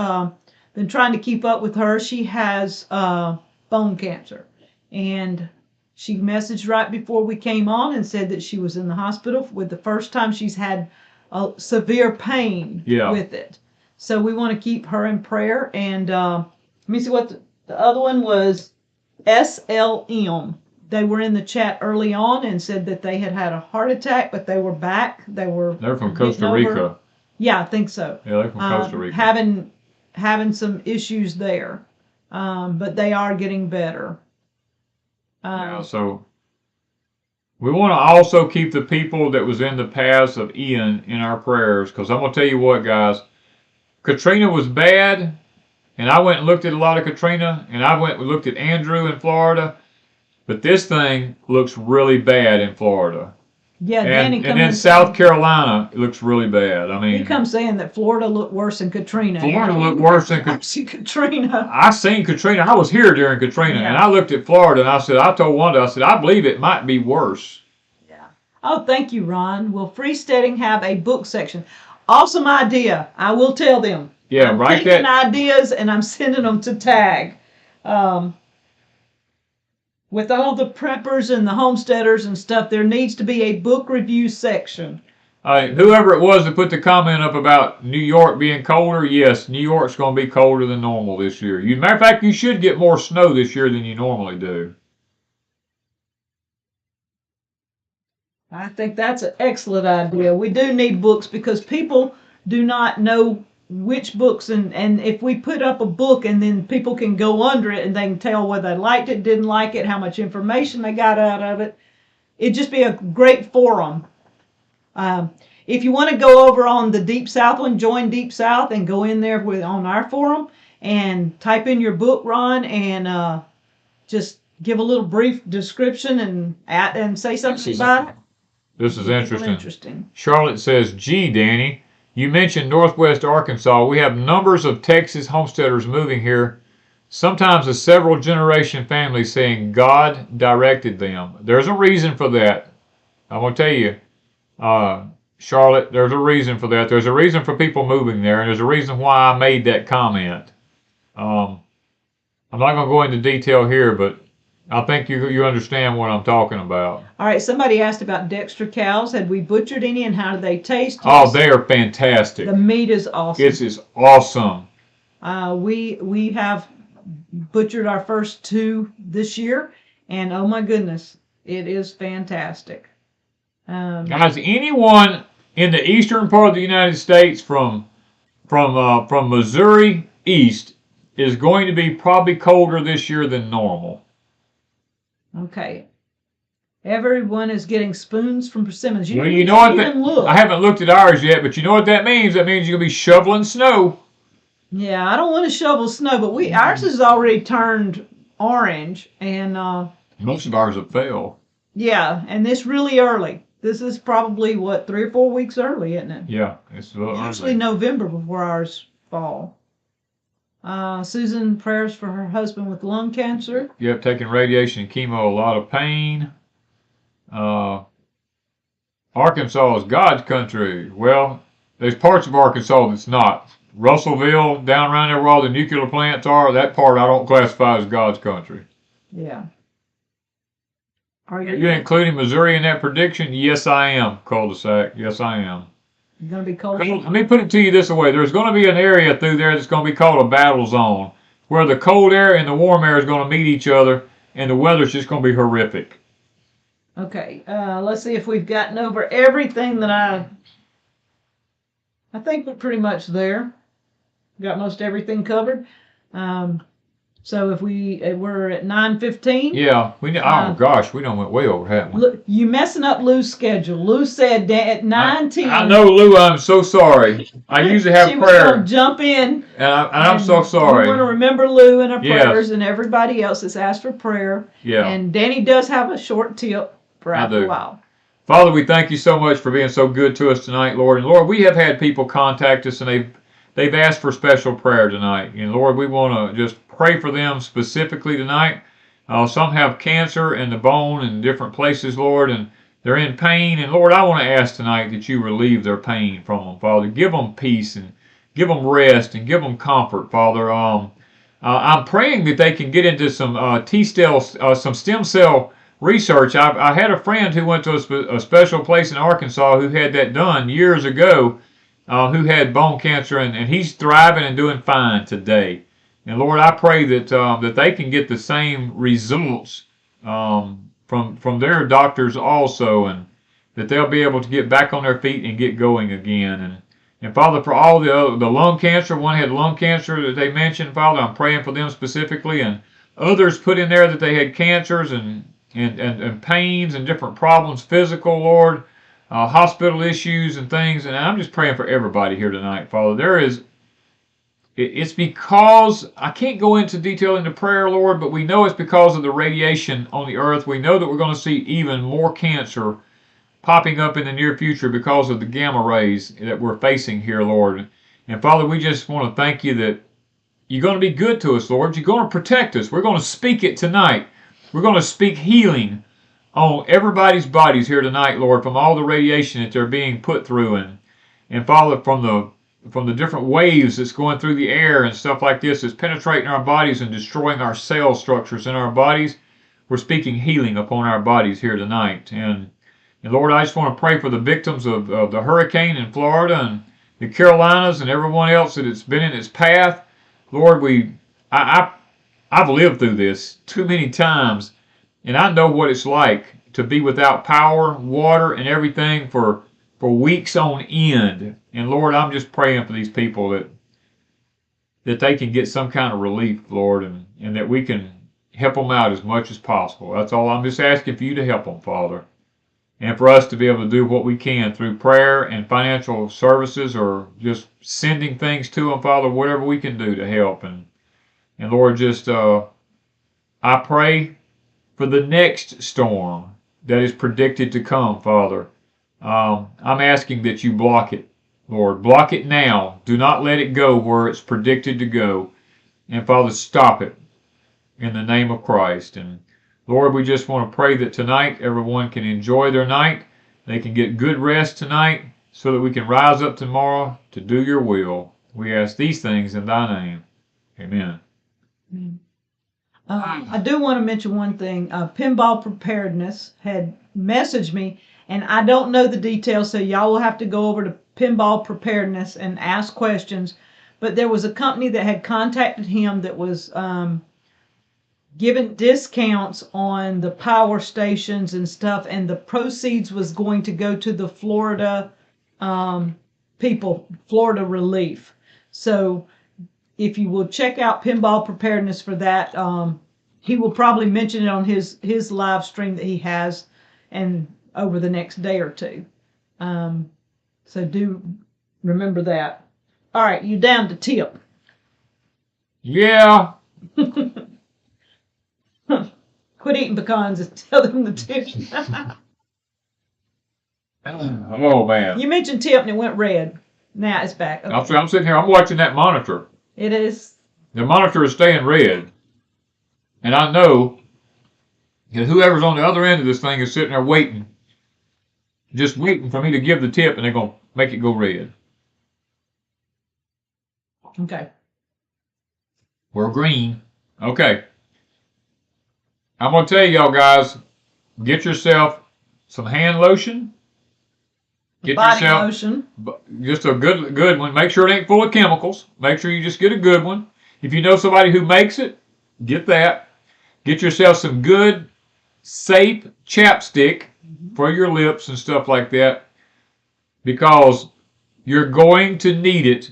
Been trying to keep up with her. She has bone cancer, and she messaged right before we came on and said that she was in the hospital with the first time she's had severe pain with it. So we want to keep her in prayer. And let me see what the other one was. SLM. They were in the chat early on and said that they had a heart attack, but they were back. They're from Costa Rica. Yeah, I think so. Yeah, they're from Costa Rica. Having some issues there, but they are getting better. So we want to also keep the people that was in the paths of Ian in our prayers, because I'm going to tell you what, guys, Katrina was bad, and I went and looked at a lot of Katrina, and I went and looked at Andrew in Florida, but this thing looks really bad in Florida. Yeah, and then South Carolina, it looks really bad. I mean, he comes saying that Florida looked worse than Katrina. Florida looked worse than Katrina. I seen Katrina. I was here during Katrina, and I looked at Florida, and I told Wanda, I said, I believe it might be worse. Yeah. Oh, thank you, Ron. Will freesteading have a book section? Awesome idea. I will tell them. Yeah, I'm right. Taking ideas, and I'm sending them to Tag. With all the preppers and the homesteaders and stuff, there needs to be a book review section. Whoever it was that put the comment up about New York being colder, yes, New York's going to be colder than normal this year. Matter of fact, you should get more snow this year than you normally do. I think that's an excellent idea. We do need books because people do not know which books, and if we put up a book and then people can go under it and they can tell whether they liked it, didn't like it, how much information they got out of it, it'd just be a great forum. If you want to go over on the Deep South one, join Deep South and go in there on our forum and type in your book, Ron, and just give a little brief description and say something about it. This is interesting. Charlotte says, gee, Danny, you mentioned Northwest Arkansas. We have numbers of Texas homesteaders moving here, sometimes a several generation family saying God directed them. There's a reason for that. I'm going to tell you. Charlotte, there's a reason for that. There's a reason for people moving there, and there's a reason why I made that comment. I'm not going to go into detail here, but I think you understand what I'm talking about. All right, somebody asked about Dexter cows. Had we butchered any, and how do they taste? Oh, yes. They are fantastic. The meat is awesome. It is awesome. We have butchered our first 2 this year, and oh my goodness, it is fantastic. Guys, anyone in the eastern part of the United States from Missouri east is going to be probably colder this year than normal. Okay. Everyone is getting spoons from persimmons. You know what? I haven't looked at ours yet, but you know what that means? That means you're going to be shoveling snow. Yeah, I don't want to shovel snow, but ours has already turned orange, and most of ours have failed. Yeah, and this really early. This is probably, 3 or 4 weeks early, isn't it? Yeah, it's a little early. Usually November before ours fall. Susan, prayers for her husband with lung cancer. Yep, taking radiation and chemo, a lot of pain. Arkansas is God's country. Well, there's parts of Arkansas that's not. Russellville, down around there where all the nuclear plants are, that part I don't classify as God's country. Yeah. Are you including Missouri in that prediction? Yes, I am. Cul-de-sac. Yes, I am. You're going to be cold. Let me put it to you this way. There's going to be an area through there that's going to be called a battle zone, where the cold air and the warm air is going to meet each other, and the weather's just going to be horrific. Okay. Let's see if we've gotten over everything that I think we're pretty much there. Got most everything covered. So if we're at 9:15. Yeah, oh gosh, we done went way over, haven't we? Look, you messing up Lou's schedule. Lou said at 9:10. I know, Lou. I'm so sorry. I usually have she prayer. Was gonna jump in. And I'm so sorry. We want to remember Lou in our prayers, and everybody else that's asked for prayer. Yeah. And Danny does have a short tip for after a while. Father, we thank you so much for being so good to us tonight, Lord. And Lord, we have had people contact us, and they've asked for special prayer tonight. And Lord, we want to just pray for them specifically tonight. Some have cancer in the bone in different places, Lord, and they're in pain. And Lord, I want to ask tonight that you relieve their pain from them, Father. Give them peace and give them rest and give them comfort, Father. I'm praying that they can get into some some stem cell research. I had a friend who went to a special place in Arkansas who had that done years ago, who had bone cancer, and he's thriving and doing fine today. And Lord, I pray that they can get the same results from their doctors also, and that they'll be able to get back on their feet and get going again. And Father, for all the lung cancer, one had lung cancer that they mentioned, Father, I'm praying for them specifically, and others put in there that they had cancers and pains and different problems, physical, Lord, hospital issues and things. And I'm just praying for everybody here tonight, Father. It's because, I can't go into detail into prayer, Lord, but we know it's because of the radiation on the earth. We know that we're going to see even more cancer popping up in the near future because of the gamma rays that we're facing here, Lord. And Father, we just want to thank you that you're going to be good to us, Lord. You're going to protect us. We're going to speak it tonight. We're going to speak healing on everybody's bodies here tonight, Lord, from all the radiation that they're being put through. And Father, from the different waves that's going through the air and stuff like this that's penetrating our bodies and destroying our cell structures in our bodies, we're speaking healing upon our bodies here tonight. And Lord, I just want to pray for the victims of the hurricane in Florida and the Carolinas and everyone else that it's been in its path. Lord, I've lived through this too many times, and I know what it's like to be without power, water, and everything for weeks on end. And Lord, I'm just praying for these people that they can get some kind of relief, Lord, and that we can help them out as much as possible. That's all. I'm just asking for you to help them, Father. And for us to be able to do what we can through prayer and financial services, or just sending things to them, Father, whatever we can do to help. And Lord, just I pray for the next storm that is predicted to come, Father. I'm asking that you block it, Lord. Block it now. Do not let it go where it's predicted to go. And Father, stop it in the name of Christ. And Lord, we just want to pray that tonight everyone can enjoy their night. They can get good rest tonight, so that we can rise up tomorrow to do your will. We ask these things in thy name. Amen. I do want to mention one thing. Pinball Preparedness had messaged me, and I don't know the details, so y'all will have to go over to Pinball Preparedness and ask questions. But there was a company that had contacted him that was giving discounts on the power stations and stuff, and the proceeds was going to go to the Florida people, Florida Relief. So if you will check out Pinball Preparedness for that, he will probably mention it on his live stream that he has, and over the next day or two. So do remember that. All right, you down to tip? Yeah. Quit eating pecans and tell them the tip. Oh man. You mentioned tip and it went red. Now it's back. Okay. I'm sitting here. I'm watching that monitor. It is. The monitor is staying red, and I know that whoever's on the other end of this thing is sitting there waiting, just waiting for me to give the tip, and they're gonna make it go red. Okay. We're green. Okay. I'm going to tell y'all guys, get yourself some hand lotion. Get Body yourself lotion. just a good one. Make sure it ain't full of chemicals. Make sure you just get a good one. If you know somebody who makes it, get that. Get yourself some good, safe chapstick for your lips and stuff like that, because you're going to need it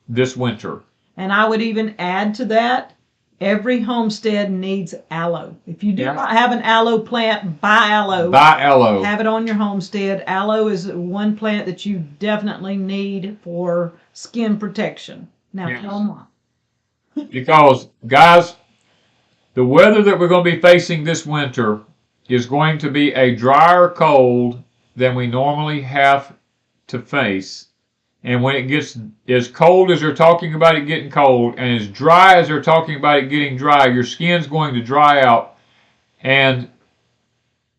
this winter. And I would even add to that, every homestead needs aloe. If you do not have an aloe plant, buy aloe. Buy aloe. Have it on your homestead. Aloe is one plant that you definitely need for skin protection. Now tell them why. Because, guys, the weather that we're going to be facing this winter is going to be a drier cold than we normally have to face. And when it gets as cold as they're talking about it getting cold, and as dry as they're talking about it getting dry, your skin's going to dry out, and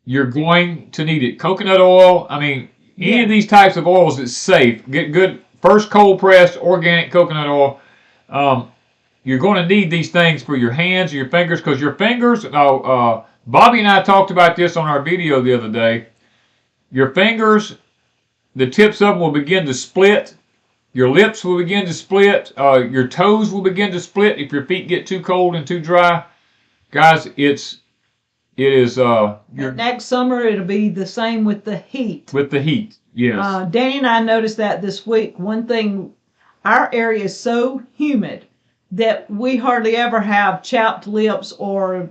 you're going to need it. Coconut oil, I mean, any of these types of oils is safe. Get good, first cold pressed organic coconut oil. You're going to need these things for your hands and your fingers, because your fingers, Bobby and I talked about this on our video the other day. Your fingers, the tips of them will begin to split. Your lips will begin to split. Your toes will begin to split if your feet get too cold and too dry. Guys, it is. Next summer it'll be the same with the heat. With the heat, yes. Danny and I noticed that this week. One thing, our area is so humid that we hardly ever have chapped lips or,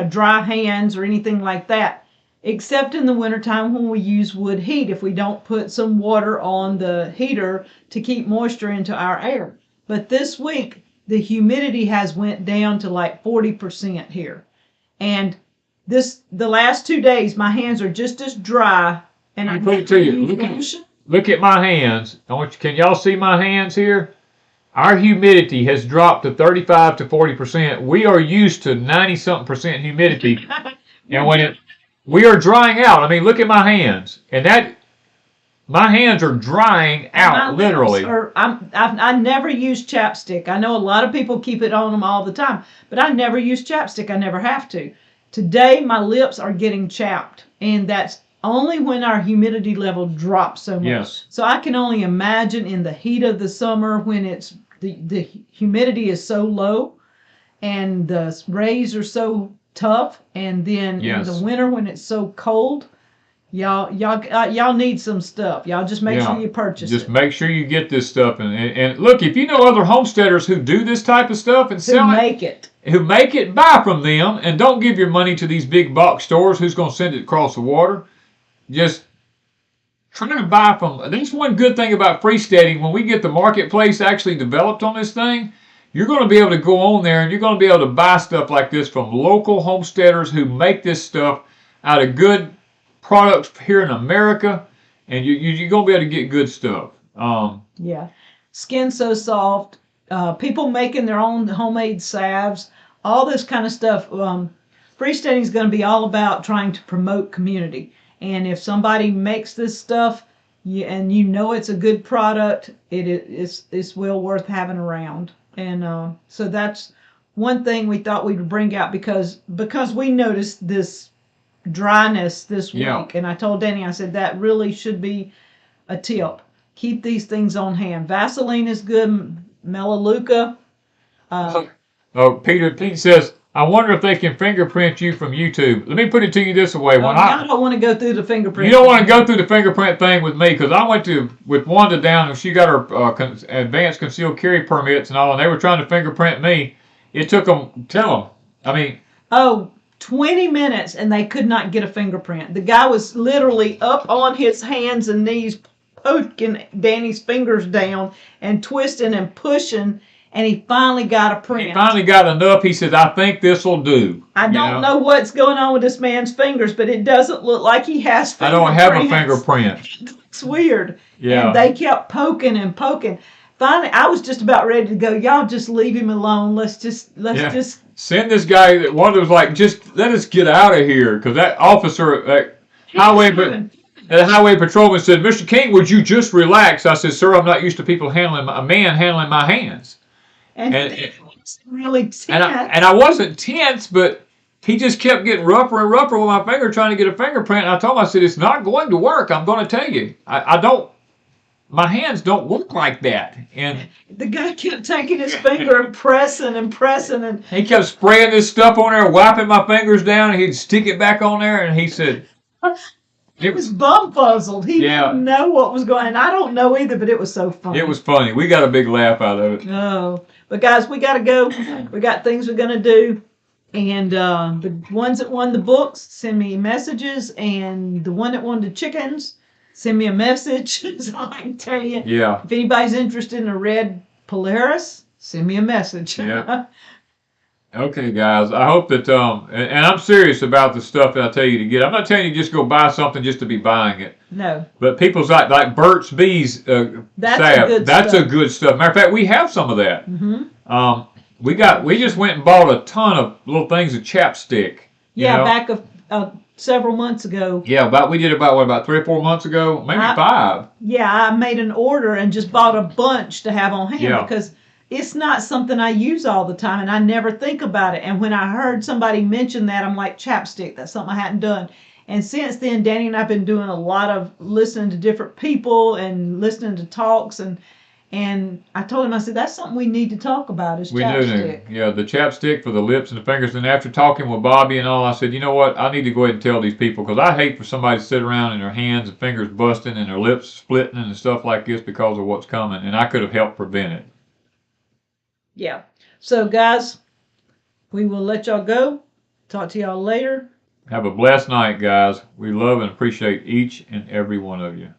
dry hands or anything like that. Except in the wintertime when we use wood heat, if we don't put some water on the heater to keep moisture into our air. But this week, the humidity has went down to like 40% here. And the last 2 days, my hands are just as dry. And I put it to you. Look at my hands. Can y'all see my hands here? Our humidity has dropped to 35 to 40%. We are used to 90-something% humidity. And we are drying out. I mean, look at my hands. And my hands are drying out, literally. I never use chapstick. I know a lot of people keep it on them all the time, but I never use chapstick. I never have to. Today, my lips are getting chapped, and that's only when our humidity level drops so much. Yes. So I can only imagine in the heat of the summer when the humidity is so low and the rays are so tough, and then in the winter when it's so cold, y'all need some stuff. Y'all just make sure you purchase it. Just make sure you get this stuff, and look, if you know other homesteaders who do this type of stuff and sell who make it, buy from them, and don't give your money to these big box stores who's going to send it across the water. Just try to buy from. That's one good thing about freesteading. When we get the marketplace actually developed on this thing, you're going to be able to go on there and you're going to be able to buy stuff like this from local homesteaders who make this stuff out of good products here in America, and you're going to be able to get good stuff. Skin so soft. People making their own homemade salves, all this kind of stuff. Freesteading is going to be all about trying to promote community. And if somebody makes this stuff and you know it's a good product, it's well worth having around. And so that's one thing we thought we would bring out because we noticed this dryness this Yeah. week, and I told Danny, I said that really should be a tip. Keep these things on hand. Vaseline is good. Melaleuca. Oh, Pete says, I wonder if they can fingerprint you from YouTube. Let me put it to you this way. I don't want to go through the fingerprint. You don't want to go through the fingerprint thing with me because I went with Wanda down and she got her advanced concealed carry permits and all, and they were trying to fingerprint me. It took them, 20 minutes and they could not get a fingerprint. The guy was literally up on his hands and knees poking Danny's fingers down and twisting and pushing, and he finally got a print. He finally got enough. He said, I think this will do. I don't know what's going on with this man's fingers, but it doesn't look like he has fingerprints. I don't have a fingerprint. It looks weird. Yeah. And they kept poking and poking. Finally, I was just about ready to go, y'all just leave him alone. Let's just send this guy. That Wanda was like, just let us get out of here, because that officer, highway patrolman said, Mr. King, would you just relax? I said, sir, I'm not used to people handling my hands. And it was really tense. And I wasn't tense, but he just kept getting rougher and rougher with my finger trying to get a fingerprint. And I told him, I said, it's not going to work. I'm going to tell you. My hands don't work like that. And the guy kept taking his finger and pressing and he kept spraying this stuff on there, wiping my fingers down, and he'd stick it back on there, and he said he was bumfuzzled. He didn't know what was going on. I don't know either, but it was so funny. It was funny. We got a big laugh out of it. Oh. But guys, we gotta go. We got things we're gonna do. And the ones that won the books, send me messages, and the one that won the chickens, send me a message so I can tell you. Yeah. If anybody's interested in a red Polaris, send me a message. Yeah. Okay, guys. I hope that and I'm serious about the stuff that I tell you to get. I'm not telling you just go buy something just to be buying it. No. But people's like Burt's Bees salve. That's a good stuff. Matter of fact, we have some of that. Mm-hmm. We just went and bought a ton of little things of chapstick. Yeah, back several months ago. Yeah, we did about 3 or 4 months ago, maybe 5. Yeah, I made an order and just bought a bunch to have on hand because it's not something I use all the time, and I never think about it. And when I heard somebody mention that, I'm like, chapstick, that's something I hadn't done. And since then, Danny and I have been doing a lot of listening to different people and listening to talks, and I told him, I said, that's something we need to talk about is chapstick. We do. Yeah, the chapstick for the lips and the fingers. And after talking with Bobby and all, I said, you know what? I need to go ahead and tell these people, because I hate for somebody to sit around and their hands and fingers busting and their lips splitting and stuff like this because of what's coming. And I could have helped prevent it. Yeah. So, guys, we will let y'all go. Talk to y'all later. Have a blessed night, guys. We love and appreciate each and every one of you.